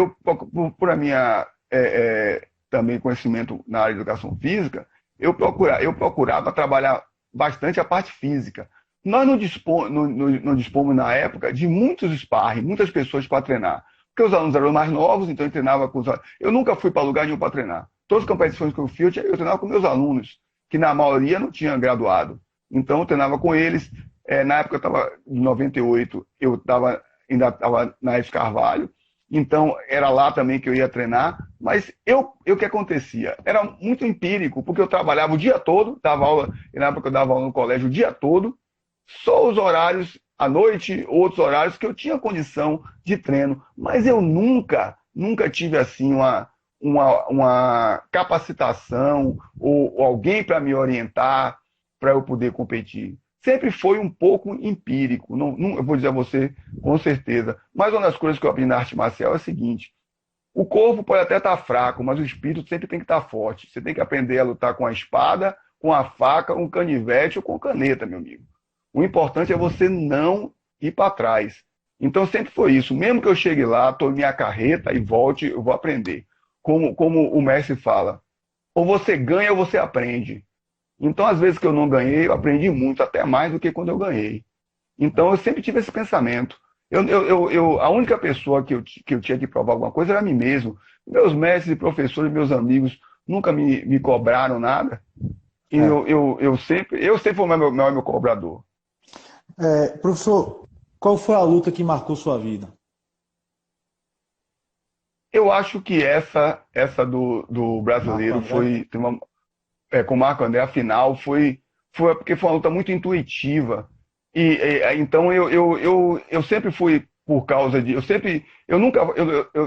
por a minha também conhecimento na área de educação física, eu procurava trabalhar bastante a parte física. Nós não dispomos na época de muitos sparring, muitas pessoas para treinar. Porque os alunos eram mais novos, então eu treinava com os alunos. Eu nunca fui para lugar nenhum para treinar. Todas as competições que eu fiz, eu treinava com meus alunos, que na maioria não tinham graduado. Então eu treinava com eles. Na época eu estava, em 98, ainda estava na F. Carvalho, então era lá também que eu ia treinar, mas o que acontecia? Era muito empírico, porque eu trabalhava o dia todo, dava aula, na época eu dava aula no colégio o dia todo, só os horários à noite, outros horários que eu tinha condição de treino, mas eu nunca tive assim uma capacitação ou alguém para me orientar para eu poder competir. Sempre foi um pouco empírico, eu vou dizer a você com certeza. Mas uma das coisas que eu aprendi na arte marcial é a seguinte: o corpo pode até estar fraco, mas o espírito sempre tem que estar forte. Você tem que aprender a lutar com a espada, com a faca, um canivete ou com caneta, meu amigo. O importante é você não ir para trás. Então sempre foi isso. Mesmo que eu chegue lá, tome minha carreta e volte, eu vou aprender. Como o mestre fala, ou você ganha ou você aprende. Então, às vezes que eu não ganhei, eu aprendi muito, até mais do que quando eu ganhei. Então, eu sempre tive esse pensamento. A única pessoa que eu tinha que provar alguma coisa era a mim mesmo. Meus mestres e professores, meus amigos, nunca me cobraram nada. E É. eu sempre fui o meu cobrador. Professor, qual foi a luta que marcou sua vida? Eu acho que essa do Marco brasileiro André? com o Marco André, a final, foi porque foi uma luta muito intuitiva. Então eu sempre fui por causa de. Eu nunca.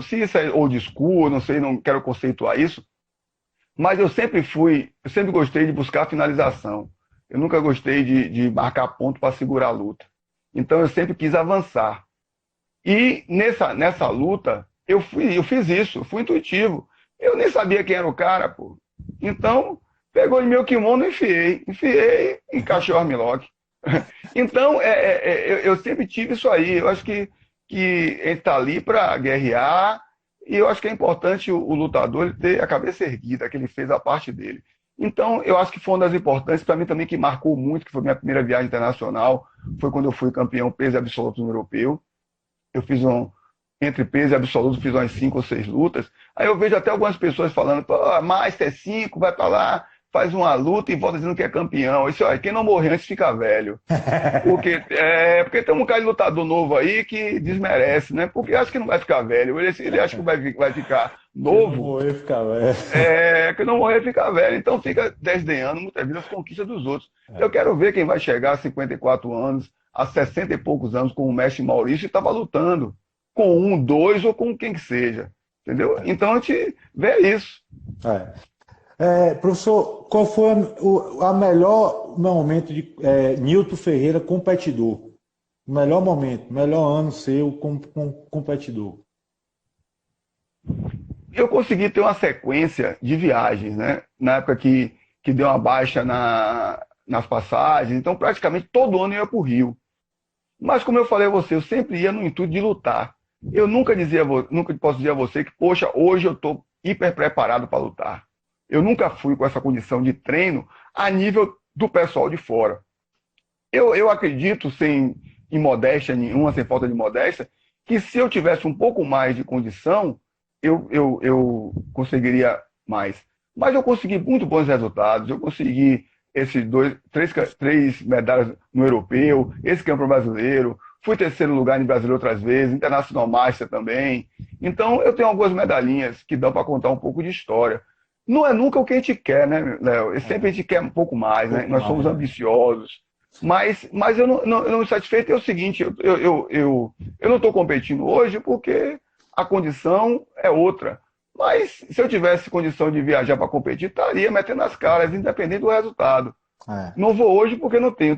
Se isso é old school, eu não sei, não quero conceituar isso, mas eu sempre gostei de buscar a finalização. Eu nunca gostei de marcar ponto para segurar a luta. Então eu sempre quis avançar. E nessa luta, eu fiz isso, eu fui intuitivo. Eu nem sabia quem era o cara, pô. Então, pegou em meu kimono e enfiei e encaixei o armlock. Então, eu sempre tive isso aí. Eu acho que a gente está ali para guerrear E eu acho que é importante o lutador ele ter a cabeça erguida, que ele fez a parte dele. Então, eu acho que foi uma das importantes, para mim também, que marcou muito, que foi minha primeira viagem internacional, foi quando eu fui campeão peso absoluto no europeu. Eu fiz entre peso e absoluto, fiz umas 5 ou 6 lutas. Aí eu vejo até algumas pessoas falando, pô, Master 5, vai para lá, faz uma luta e volta dizendo que é campeão. Isso, olha, quem não morrer antes fica velho. Porque tem um cara de lutador novo aí que desmerece, né? Porque acha que não vai ficar velho. Ele acha que vai ficar Quem não novo. morrer fica velho. Que não morrer fica velho. Então fica desdenhando muitas vezes as conquistas dos outros. Eu quero ver quem vai chegar a 54 anos, a 60 e poucos anos, com o mestre Maurício e estava lutando. Com um, dois ou com quem que seja. Entendeu? Então a gente vê isso. Professor, qual foi a melhor momento de Nilton Ferreira competidor? O melhor momento, melhor ano seu como competidor? Eu consegui ter uma sequência de viagens, né? Na época que deu uma baixa nas passagens, então praticamente todo ano eu ia para o Rio. Mas como eu falei a você, eu sempre ia no intuito de lutar. Eu nunca posso dizer a você que, poxa, hoje eu estou hiper preparado para lutar. Eu nunca fui com essa condição de treino a nível do pessoal de fora. Eu acredito, sem imodéstia nenhuma, sem falta de modéstia, que se eu tivesse um pouco mais de condição, eu conseguiria mais. Mas eu consegui muito bons resultados, eu consegui três medalhas no europeu, esse campeão brasileiro, fui terceiro lugar em brasileiro outras vezes, International Master também. Então eu tenho algumas medalhinhas que dão para contar um pouco de história. Não é nunca o que a gente quer, né, Léo? Sempre a gente quer um pouco mais, né? Nós somos ambiciosos. Mas eu não satisfeito é o seguinte, eu não estou competindo hoje porque a condição é outra. Mas se eu tivesse condição de viajar para competir, estaria metendo as caras, independente do resultado. Não vou hoje porque não tenho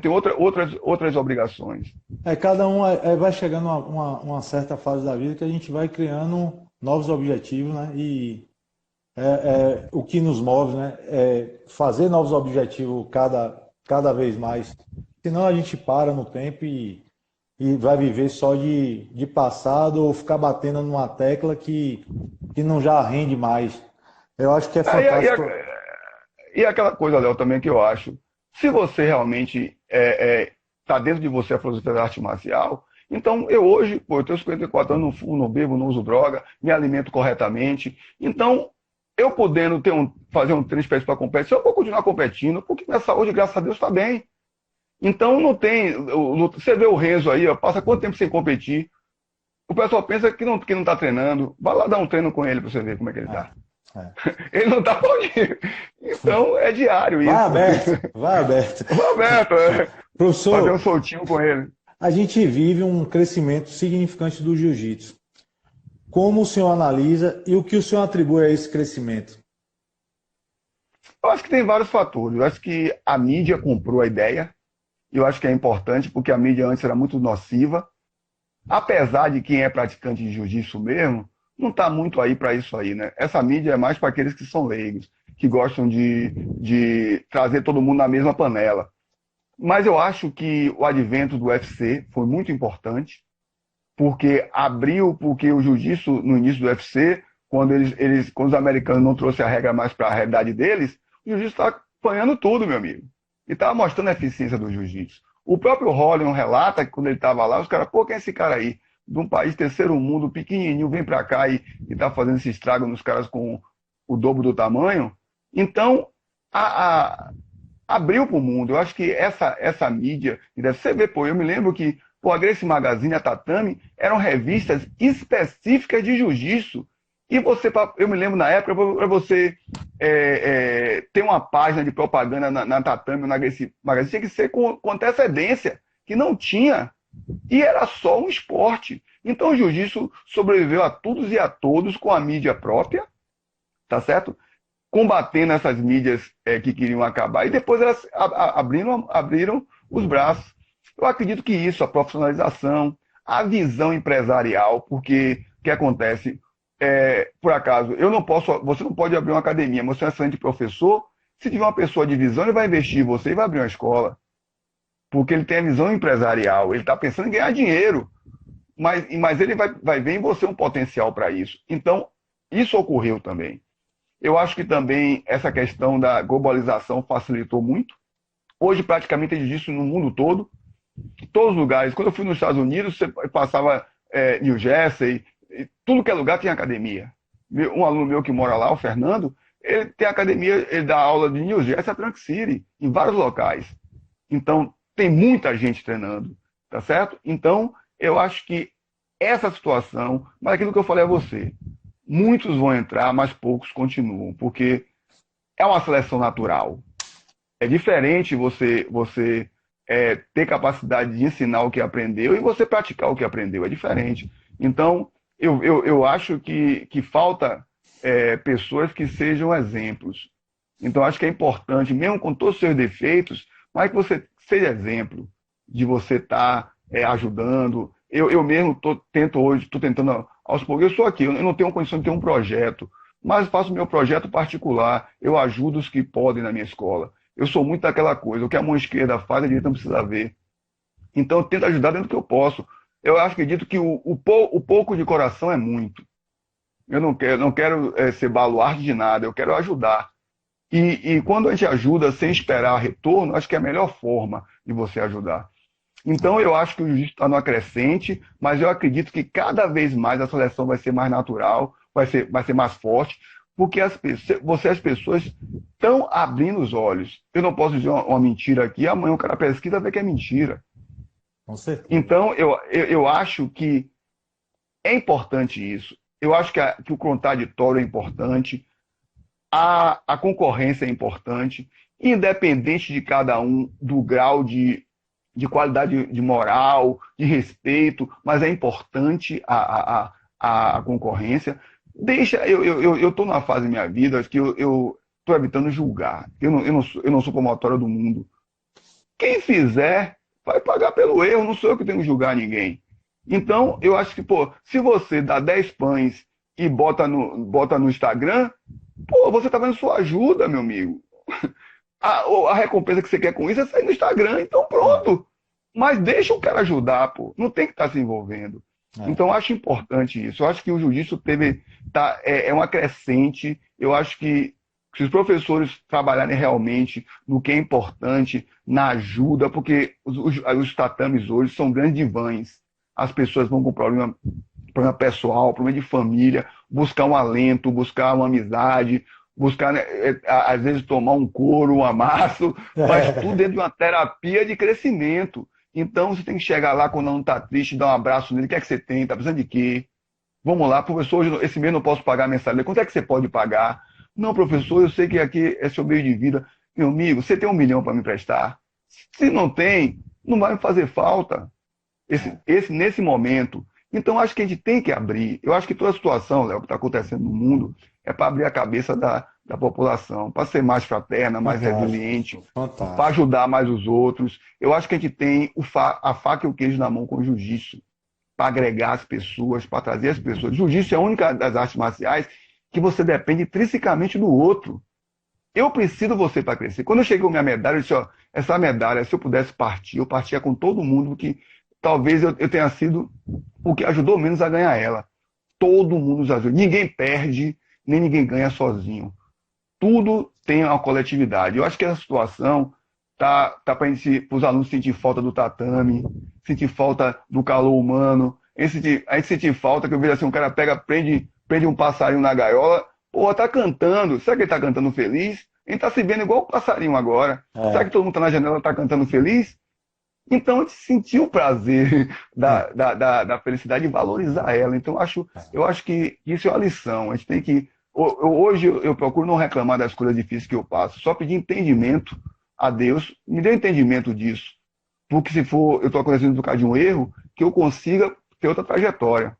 outras obrigações. Cada um vai chegando a uma certa fase da vida que a gente vai criando novos objetivos, né? E o que nos move, né? É fazer novos objetivos cada vez mais. Senão a gente para no tempo e vai viver só de passado ou ficar batendo numa tecla que não já rende mais. Eu acho que é fantástico. E aquela coisa, Léo, também que eu acho, se você realmente está dentro de você a filosofia da arte marcial, então eu hoje, eu tenho 54 anos, não fumo, não bebo, não uso droga, me alimento corretamente, então eu podendo fazer um treino específico para competir, eu vou continuar competindo, porque minha saúde, graças a Deus, está bem. Então não tem. Você vê o Renzo aí, ó, passa quanto tempo sem competir? O pessoal pensa que não está treinando. Vai lá dar um treino com ele para você ver como é que ele está. Ele não está podido. Então é diário isso. Vai aberto. Professor, fazer um soltinho com ele. A gente vive um crescimento significante do jiu-jitsu. Como o senhor analisa e o que o senhor atribui a esse crescimento? Eu acho que tem vários fatores. Eu acho que a mídia comprou a ideia. Eu acho que é importante, porque a mídia antes era muito nociva. Apesar de quem é praticante de jiu-jitsu mesmo, não está muito aí para isso aí, né? Essa mídia é mais para aqueles que são leigos, que gostam de trazer todo mundo na mesma panela. Mas eu acho que o advento do UFC foi muito importante, porque o jiu-jitsu, no início do UFC, quando os americanos não trouxeram a regra mais para a realidade deles, o jiu-jitsu está apanhando tudo, meu amigo. E estava mostrando a eficiência do jiu-jitsu. O próprio Hollion relata que quando ele estava lá, os caras, pô, quem é esse cara aí? De um país terceiro mundo, pequenininho, vem para cá e está fazendo esse estrago nos caras com o dobro do tamanho. Então, abriu para o mundo. Eu acho que essa mídia, você vê, pô, eu me lembro que a Gracie Magazine e a Tatame eram revistas específicas de jiu-jitsu. E eu me lembro na época, para você ter uma página de propaganda na Tatame ou na Gracie Magazine, tinha que ser com antecedência, que não tinha. E era só um esporte. Então o jiu-jitsu sobreviveu a todos e a todos com a mídia própria, tá certo? Combatendo essas mídias que queriam acabar. E depois elas abriram os braços. Eu acredito que isso, a profissionalização, a visão empresarial, porque o que acontece? Por acaso, você não pode abrir uma academia, você é um excelente professor, se tiver uma pessoa de visão, ele vai investir em você e vai abrir uma escola. Porque ele tem a visão empresarial, ele está pensando em ganhar dinheiro, mas ele vai ver em você um potencial para isso. Então, isso ocorreu também. Eu acho que também essa questão da globalização facilitou muito. Hoje, praticamente, existe no mundo todo, em todos os lugares. Quando eu fui nos Estados Unidos, você passava New Jersey, tudo que é lugar tem academia. Um aluno meu que mora lá, o Fernando, ele tem academia, ele dá aula de New Jersey a Trunk City, em vários locais. Então, tem muita gente treinando, tá certo? Então, eu acho que essa situação, mas aquilo que eu falei a você, muitos vão entrar, mas poucos continuam, porque é uma seleção natural. É diferente você ter capacidade de ensinar o que aprendeu e você praticar o que aprendeu. É diferente. Então, eu acho que falta pessoas que sejam exemplos. Então, acho que é importante, mesmo com todos os seus defeitos, mas que você seja exemplo de você estar ajudando. Eu mesmo estou tentando aos poucos. Eu sou aqui, eu não tenho condição de ter um projeto, mas faço meu projeto particular. Eu ajudo os que podem na minha escola. Eu sou muito daquela coisa, o que a mão esquerda faz, a direita não precisa ver. Então, eu tento ajudar dentro do que eu posso. Eu acredito que o pouco de coração é muito. Eu não quero ser baluarte de nada, eu quero ajudar. E quando a gente ajuda sem esperar retorno, acho que é a melhor forma de você ajudar. Então, eu acho que o jiu-jitsu está no crescente, mas eu acredito que cada vez mais a seleção vai ser mais natural, vai ser mais forte, porque as pessoas estão abrindo os olhos. Eu não posso dizer uma mentira aqui, amanhã o cara pesquisa e vê que é mentira. Com certeza. Então, eu acho que é importante isso. Eu acho que o contraditório é importante, a concorrência é importante, independente de cada um, do grau de qualidade de moral, de respeito, mas é importante a concorrência. Eu estou numa fase da minha vida que eu estou evitando julgar. Eu não sou promotório do mundo. Quem fizer vai pagar pelo erro, não sou eu que tenho que julgar ninguém. Então, eu acho que, pô, se você dá 10 pães e bota no Instagram, pô, você está vendo sua ajuda, meu amigo. A recompensa que você quer com isso é sair no Instagram, então pronto. Mas deixa o cara ajudar, pô. Não tem que estar se envolvendo. Então, eu acho importante isso. Eu acho que o jiu-jitsu é uma crescente. Eu acho que se os professores trabalharem realmente no que é importante, na ajuda, porque os tatames hoje são grandes divãs. As pessoas vão com problema pessoal, problema de família, buscar um alento, buscar uma amizade, buscar, às vezes, tomar um couro, um amasso, mas tudo dentro de uma terapia de crescimento. Então, você tem que chegar lá quando não está triste, dar um abraço nele. O que é que você tem? Está precisando de quê? Vamos lá, professor, hoje, esse mês não posso pagar a mensalidade. Quanto é que você pode pagar? Não, professor, eu sei que aqui é seu meio de vida. Meu amigo, você tem 1 milhão para me emprestar? Se não tem, não vai me fazer falta. Nesse momento. Então, acho que a gente tem que abrir. Eu acho que toda a situação, Léo, que está acontecendo no mundo, é para abrir a cabeça da população, para ser mais fraterna, mais resiliente, para ajudar mais os outros. Eu acho que a gente tem a faca e o queijo na mão com o jiu-jitsu, para agregar as pessoas, para trazer as pessoas. Jiu-jitsu é a única das artes marciais que você depende intrinsecamente do outro. Eu preciso de você para crescer. Quando eu cheguei com minha medalha, eu disse, ó, essa medalha, se eu pudesse partir, eu partia com todo mundo, porque talvez eu tenha sido o que ajudou menos a ganhar ela. Todo mundo nos ajuda. Ninguém perde, nem ninguém ganha sozinho. Tudo tem uma coletividade. Eu acho que essa situação tá para os alunos sentir falta do tatame, sentir falta do calor humano. A gente sentir falta que eu vejo assim, um cara prende um passarinho na gaiola, pô, tá cantando. Será que ele tá cantando feliz? Ele tá se vendo igual o passarinho agora. Será que todo mundo tá na janela e tá cantando feliz? Então, a gente sentiu o prazer da felicidade e valorizar ela. Então, eu acho que isso é uma lição. A gente tem que... Hoje eu procuro não reclamar das coisas difíceis que eu passo, só pedir entendimento a Deus, me dê entendimento disso. Porque se for eu estou acontecendo por causa de um erro, que eu consiga ter outra trajetória.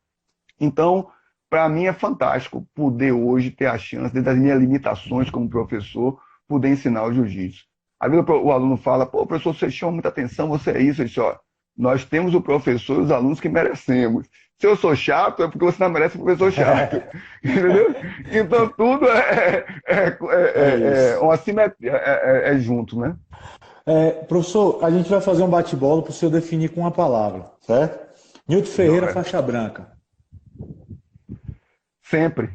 Então, para mim é fantástico poder hoje ter a chance, dentro das minhas limitações como professor, poder ensinar o jiu-jitsu. Às vezes o aluno fala, pô, professor, você chama muita atenção, você é isso. Eu disse, ó, nós temos o professor e os alunos que merecemos. Se eu sou chato, é porque você não merece um professor chato. Entendeu? Então tudo é uma simetria, é junto, né? Professor, a gente vai fazer um bate-bola para o senhor definir com uma palavra, certo? Nilton Ferreira, faixa branca. Sempre.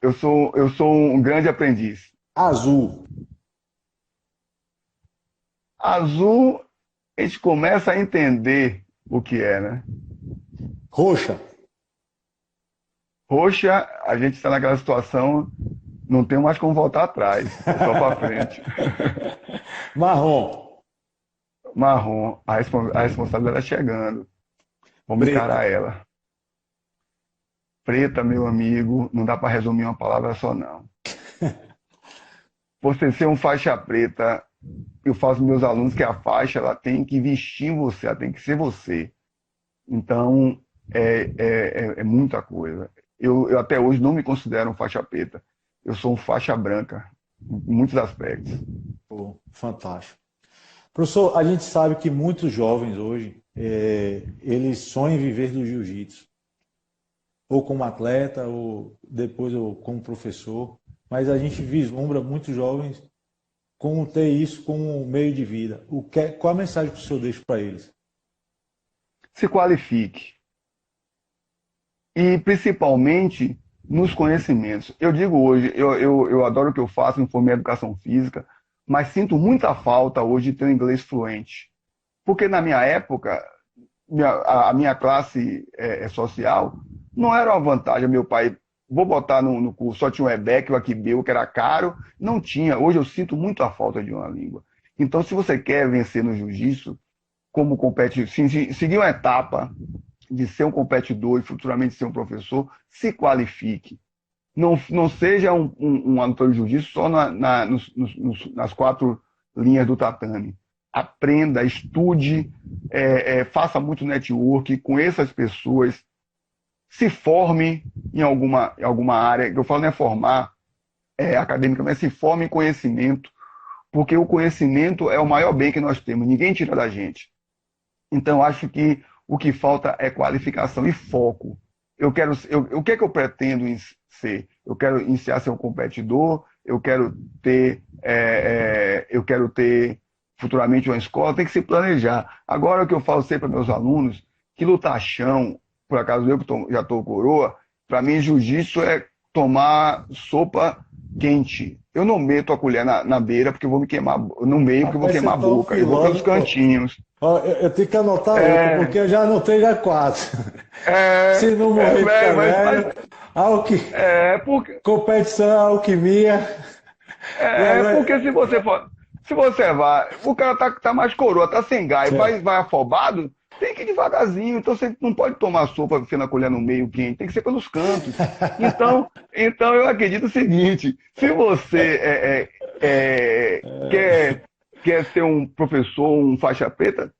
eu sou um grande aprendiz. Azul. Azul, a gente começa a entender o que é, né? Roxa. Roxa, a gente está naquela situação, não tem mais como voltar atrás, é só para frente. Marrom. Marrom, a responsabilidade está chegando. Vamos Preta. encarar ela. Preta, meu amigo, não dá para resumir uma palavra só, não. Você ser um faixa preta, eu faço para meus alunos que a faixa ela tem que vestir você, ela tem que ser você. Então, é muita coisa. Eu até hoje não me considero um faixa preta. Eu sou um faixa branca, em muitos aspectos. Pô, fantástico. Professor, a gente sabe que muitos jovens hoje, eles sonham em viver do jiu-jitsu. Ou como atleta, ou depois ou como professor. Mas a gente vislumbra muitos jovens como ter isso como meio de vida. Qual a mensagem que o senhor deixa para eles? Se qualifique. E principalmente nos conhecimentos. Eu digo hoje, eu adoro o que eu faço, me formei em educação física, mas sinto muita falta hoje de ter um inglês fluente. Porque na minha época, a minha classe social não era uma vantagem. Meu pai, vou botar no curso, só tinha o EBEC, o Aquibeu, que era caro. Não tinha. Hoje eu sinto muito a falta de uma língua. Então, se você quer vencer no jiu-jitsu, como compete, seguir uma etapa de ser um competidor e futuramente ser um professor, se qualifique. Não seja um aluno de jiu-jitsu só nas 4 linhas do tatame. Aprenda, estude, faça muito network, conheça as pessoas, se forme em alguma área. Eu falo não é formar acadêmica, mas se forme em conhecimento, porque o conhecimento é o maior bem que nós temos, ninguém tira da gente. Então, acho que o que falta é qualificação e foco. O que é que eu pretendo ser? Eu quero iniciar a ser um competidor, eu quero ter futuramente uma escola, tem que se planejar. Agora, o que eu falo sempre para meus alunos, que lutar chão, por acaso eu que já estou coroa, para mim jiu-jitsu é tomar sopa quente. Eu não meto a colher na beira porque eu vou me queimar, no meio porque eu vou Rapaz, você queimar a tá um boca, eu vou pelos filósofo. cantinhos. Ó, eu tenho que anotar outra, porque eu já anotei já 4. É, Se não morrer de velho, velho, porque, competição é alquimia. E agora, porque se você vai, o cara tá mais coroa, tá sem gás, vai afobado, tem que ir devagarzinho. Então você não pode tomar sopa enfiando a colher no meio quente, tem que ser pelos cantos. Então eu acredito o seguinte: se você quer ser um professor, um faixa preta,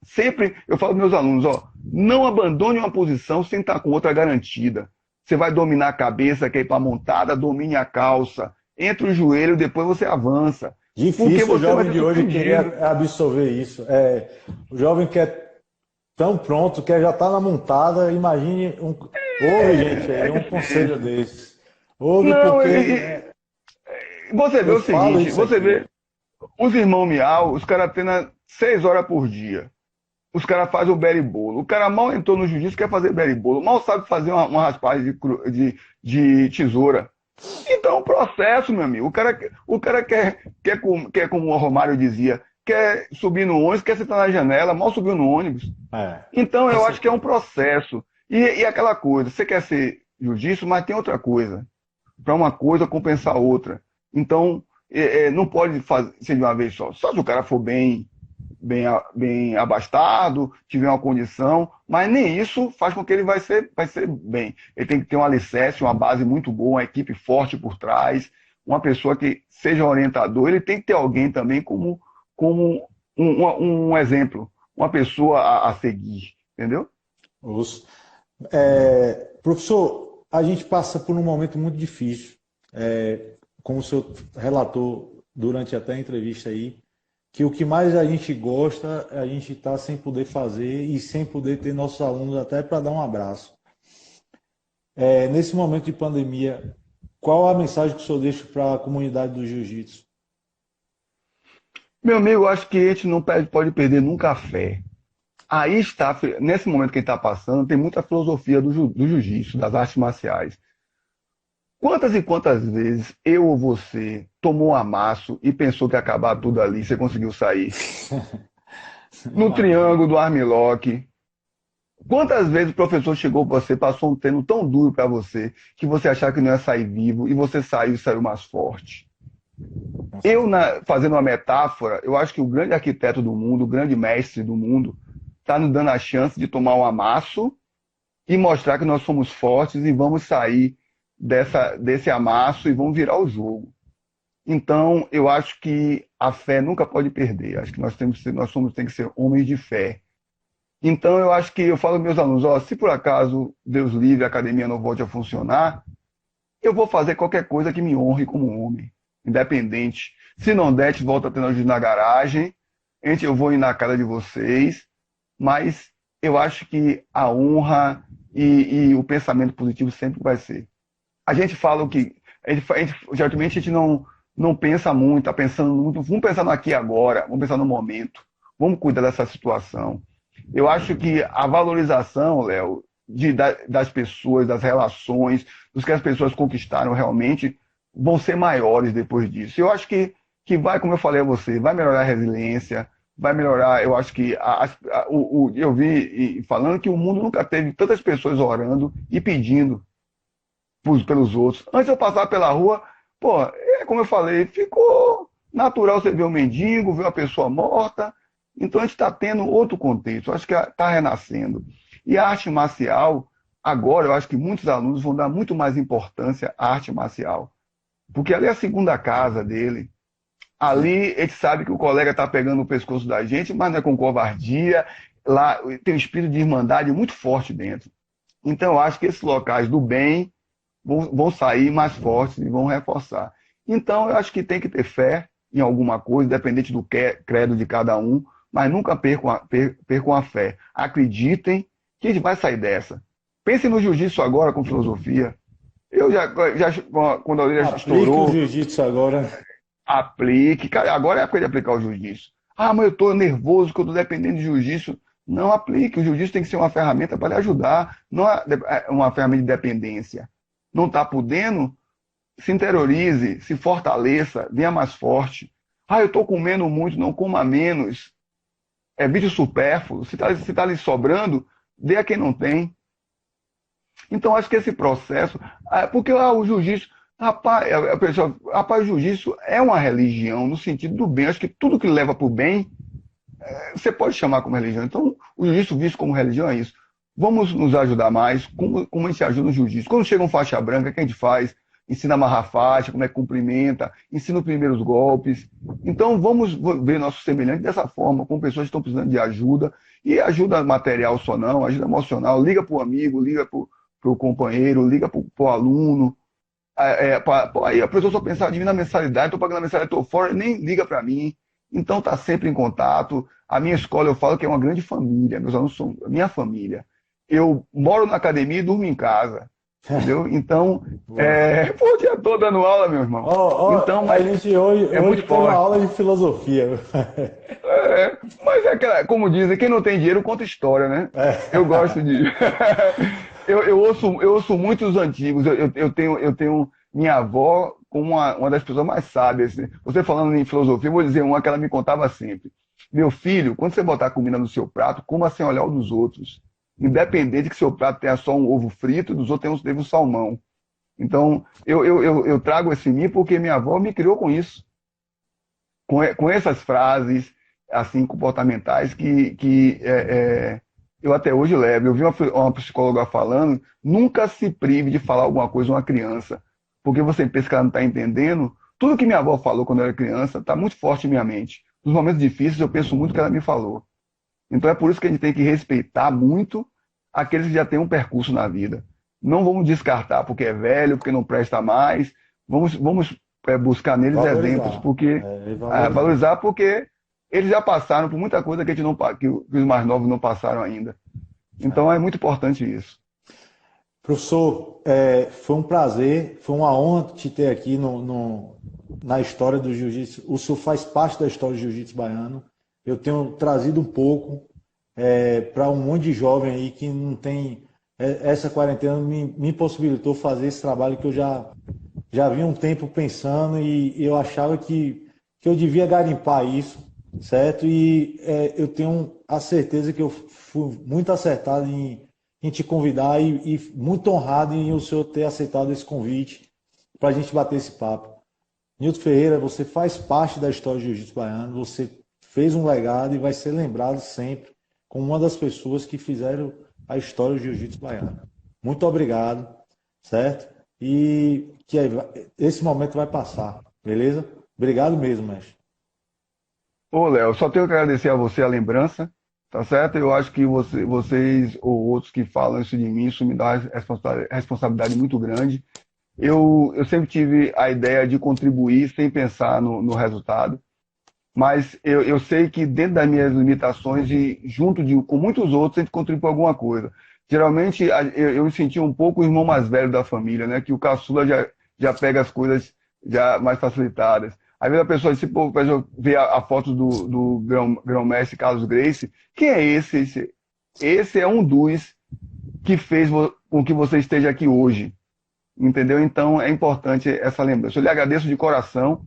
sempre eu falo para meus alunos, não abandone uma posição sem estar com outra garantida. Você vai dominar a cabeça, quer ir para a montada, domine a calça, entre o joelho, depois você avança. Porque difícil o você vai jovem ser de hoje surpreendido. querer absorver isso. O jovem quer tão pronto, quer já estar na montada. Imagine ouve, gente, aí, É um difícil. conselho desse. Ouve Não, porque você vê eu o falo seguinte, isso você aqui. vê, os irmãos Miau, os caras treinam 6 horas por dia. Os caras fazem o beribolo. O cara mal entrou no jiu-jitsu, quer fazer beribolo. Mal sabe fazer uma raspagem de tesoura. Então, é um processo, meu amigo. O cara quer, como o Romário dizia, quer subir no ônibus, quer sentar na janela, mal subiu no ônibus. Então, Com eu acho que é um certeza. processo. E aquela coisa, você quer ser jiu-jitsu, mas tem outra coisa. Para uma coisa compensar a outra. Então, não pode ser de uma vez só. Só se o cara for bem abastado, tiver uma condição, mas nem isso faz com que ele vai ser bem. Ele tem que ter um alicerce, uma base muito boa, uma equipe forte por trás, uma pessoa que seja orientador. Ele tem que ter alguém também como um exemplo, uma pessoa a seguir, entendeu? Ouço. Professor, a gente passa por um momento muito difícil. Como o senhor relatou durante até a entrevista aí, que o que mais a gente gosta, a gente está sem poder fazer e sem poder ter nossos alunos até para dar um abraço. Nesse momento de pandemia, qual a mensagem que o senhor deixa para a comunidade do jiu-jitsu? Meu amigo, eu acho que a gente não pode perder nunca a fé. Aí está, nesse momento que a gente está passando, tem muita filosofia do jiu-jitsu, das artes marciais. Quantas e quantas vezes eu ou você tomou um amasso e pensou que ia acabar tudo ali, você conseguiu sair? No Imagina. triângulo do armlock. Quantas vezes o professor chegou para você, passou um treino tão duro para você, que você achava que não ia sair vivo, e você saiu e saiu mais forte? Com certeza. Fazendo uma metáfora, eu acho que o grande arquiteto do mundo, o grande mestre do mundo, está nos dando a chance de tomar um amasso e mostrar que nós somos fortes e vamos sair desse amasso e vamos virar o jogo. Então, eu acho que a fé nunca pode perder. Acho que tem que ser homens de fé. Então, eu acho que eu falo aos meus alunos, ó, se por acaso, Deus livre, a academia não volte a funcionar, eu vou fazer qualquer coisa que me honre como homem, independente. Se não der, te volta tendo ajuda na garagem, eu vou ir na cara de vocês, mas eu acho que a honra e o pensamento positivo sempre vai ser. A gente fala o que. Geralmente a gente não pensa muito, está pensando muito. Vamos pensar no aqui e agora, vamos pensar no momento, vamos cuidar dessa situação. Eu acho que a valorização, Léo, das pessoas, das relações, dos que as pessoas conquistaram realmente, vão ser maiores depois disso. Eu acho que vai, como eu falei a você, vai melhorar a resiliência, vai melhorar. Eu acho que eu vi falando que o mundo nunca teve tantas pessoas orando e pedindo pelos outros. Antes eu passar pela rua, pô, como eu falei, ficou natural você ver um mendigo, ver uma pessoa morta. Então a gente está tendo outro contexto, eu acho que está renascendo. E a arte marcial, agora eu acho que muitos alunos vão dar muito mais importância à arte marcial. Porque ali é a segunda casa dele. Ali Sim. ele sabe que o colega está pegando o pescoço da gente, mas não é com covardia. Lá tem um espírito de irmandade muito forte dentro. Então eu acho que esses locais do bem vão sair mais fortes e vão reforçar. Então, eu acho que tem que ter fé em alguma coisa, independente do credo de cada um, mas nunca percam a fé. Acreditem que a gente vai sair dessa. Pense no jiu-jitsu agora com filosofia. Eu quando a orelha Aplique o estourou, jiu-jitsu agora. aplique. Cara, agora é a época de aplicar o jiu-jitsu. Ah, mas eu estou nervoso, que eu estou dependendo de jiu-jitsu. Não aplique. O jiu-jitsu tem que ser uma ferramenta para lhe ajudar, não é uma ferramenta de dependência. Não está podendo? Se interiorize, se fortaleça, venha mais forte. Ah, eu estou comendo muito, não coma menos. É vídeo supérfluo. Se tá lhe sobrando, dê a quem não tem. Então, acho que esse processo. Porque o jiu-jitsu. Rapaz, rapaz, o jiu-jitsu é uma religião no sentido do bem. Acho que tudo que leva para o bem, você pode chamar como religião. Então, o jiu-jitsu visto como religião é isso. Vamos nos ajudar mais, como a gente ajuda no jiu-jitsu. Quando chega um faixa branca, o que a gente faz? Ensina a amarrar a faixa, como é que cumprimenta, ensina os primeiros golpes. Então, vamos ver nossos semelhantes dessa forma, com pessoas que estão precisando de ajuda, e ajuda material só não, ajuda emocional. Liga para o amigo, liga para o companheiro, liga para o aluno. Aí a pessoa só pensar, divina mensalidade, estou pagando a mensalidade, estou fora, nem liga para mim. Então, está sempre em contato. A minha escola, eu falo que é uma grande família, meus alunos são a minha família. Eu moro na academia e durmo em casa. Entendeu? Então, Boa. o dia todo dando aula, meu irmão. Então, A mas gente hoje muito teve uma forte. aula de filosofia. Mas é aquela, como dizem, quem não tem dinheiro conta história, né? Eu gosto de. Eu ouço muitos antigos. Eu tenho minha avó como uma das pessoas mais sábias. Né? Você falando em filosofia, eu vou dizer uma que ela me contava sempre. Meu filho, quando você botar comida no seu prato, coma sem olhar o dos outros. Independente que seu prato tenha só um ovo frito, dos outros teve um salmão. Então, eu trago esse mim porque minha avó me criou com isso. Com essas frases assim comportamentais que eu até hoje levo. Eu vi uma psicóloga falando, nunca se prive de falar alguma coisa a uma criança, porque você pensa que ela não está entendendo. Tudo que minha avó falou quando eu era criança está muito forte em minha mente. Nos momentos difíceis eu penso muito no que ela me falou. Então é por isso que a gente tem que respeitar muito aqueles que já têm um percurso na vida. Não vamos descartar porque é velho, porque não presta mais. Vamos buscar neles exemplos, Valorizar. porque É, e valorizar. valorizar porque eles já passaram por muita coisa que, a gente não, que os mais novos não passaram ainda. Então é muito importante isso. Professor, foi um prazer, foi uma honra te ter aqui na história do jiu-jitsu. O senhor faz parte da história do jiu-jitsu baiano. Eu tenho trazido um pouco para um monte de jovem aí que não tem essa quarentena me possibilitou fazer esse trabalho que eu já havia um tempo pensando e eu achava que eu devia garimpar isso, certo? E eu tenho a certeza que eu fui muito acertado em te convidar e muito honrado em o senhor ter aceitado esse convite para a gente bater esse papo. Nilton Ferreira, você faz parte da história do jiu-jitsu baiano, você fez um legado e vai ser lembrado sempre como uma das pessoas que fizeram a história do jiu-jitsu baiano. Muito obrigado, certo? E que esse momento vai passar, beleza? Obrigado mesmo, mestre. Ô, Léo, só tenho que agradecer a você a lembrança, tá certo? Eu acho que vocês ou outros que falam isso de mim, isso me dá uma responsabilidade muito grande. Eu sempre tive a ideia de contribuir sem pensar no resultado, mas eu sei que dentro das minhas limitações e com muitos outros, a gente contribui com alguma coisa. Geralmente, eu me senti um pouco o irmão mais velho da família, né? Que o caçula já pega as coisas já mais facilitadas. Às vezes a pessoa, se pô, vê a foto do grão-mestre Carlos Gracie, quem é esse? Esse é um dos que fez com que você esteja aqui hoje, entendeu? Então é importante essa lembrança. Eu lhe agradeço de coração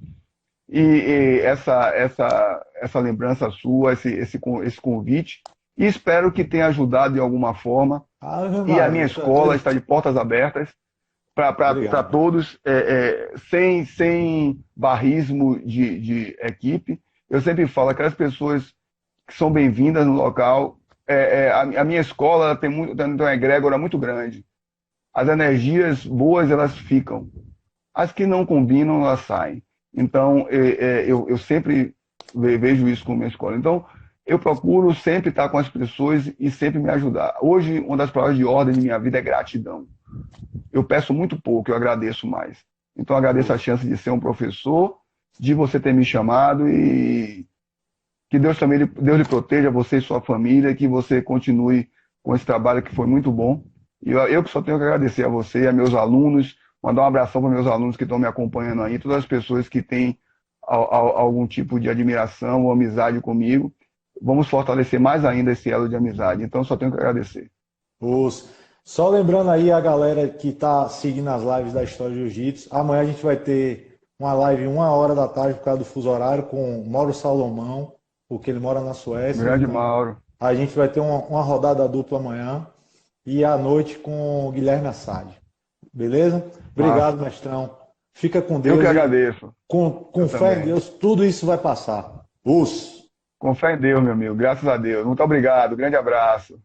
e essa lembrança sua, esse convite, e espero que tenha ajudado de alguma forma. E a minha escola está de portas abertas para todos, sem barrismo de equipe. Eu sempre falo, aquelas pessoas que são bem-vindas no local. A minha escola tem uma egrégora muito grande. As energias boas, elas ficam. As que não combinam, elas saem. Então, eu sempre vejo isso com a minha escola. Então, eu procuro sempre estar com as pessoas e sempre me ajudar. Hoje, uma das palavras de ordem de minha vida é gratidão. Eu peço muito pouco, eu agradeço mais. Então, eu agradeço a chance de ser um professor, de você ter me chamado e que Deus lhe proteja, você e sua família, que você continue com esse trabalho que foi muito bom. E eu que só tenho que agradecer a você e a meus alunos, mandar um abração para meus alunos que estão me acompanhando aí, todas as pessoas que têm algum tipo de admiração ou amizade comigo. Vamos fortalecer mais ainda esse elo de amizade. Então, só tenho que agradecer. Só lembrando aí a galera que está seguindo as lives da História do Jiu-Jitsu, amanhã a gente vai ter uma live 1h da tarde por causa do fuso horário com Mauro Salomão, porque ele mora na Suécia. Grande Mauro. A gente vai ter uma rodada dupla amanhã e à noite com o Guilherme Assad. Beleza? Obrigado, mestrão. Fica com Deus. Eu que agradeço. Com fé em Deus, tudo isso vai passar. Com fé em Deus, meu amigo. Graças a Deus. Muito obrigado. Grande abraço.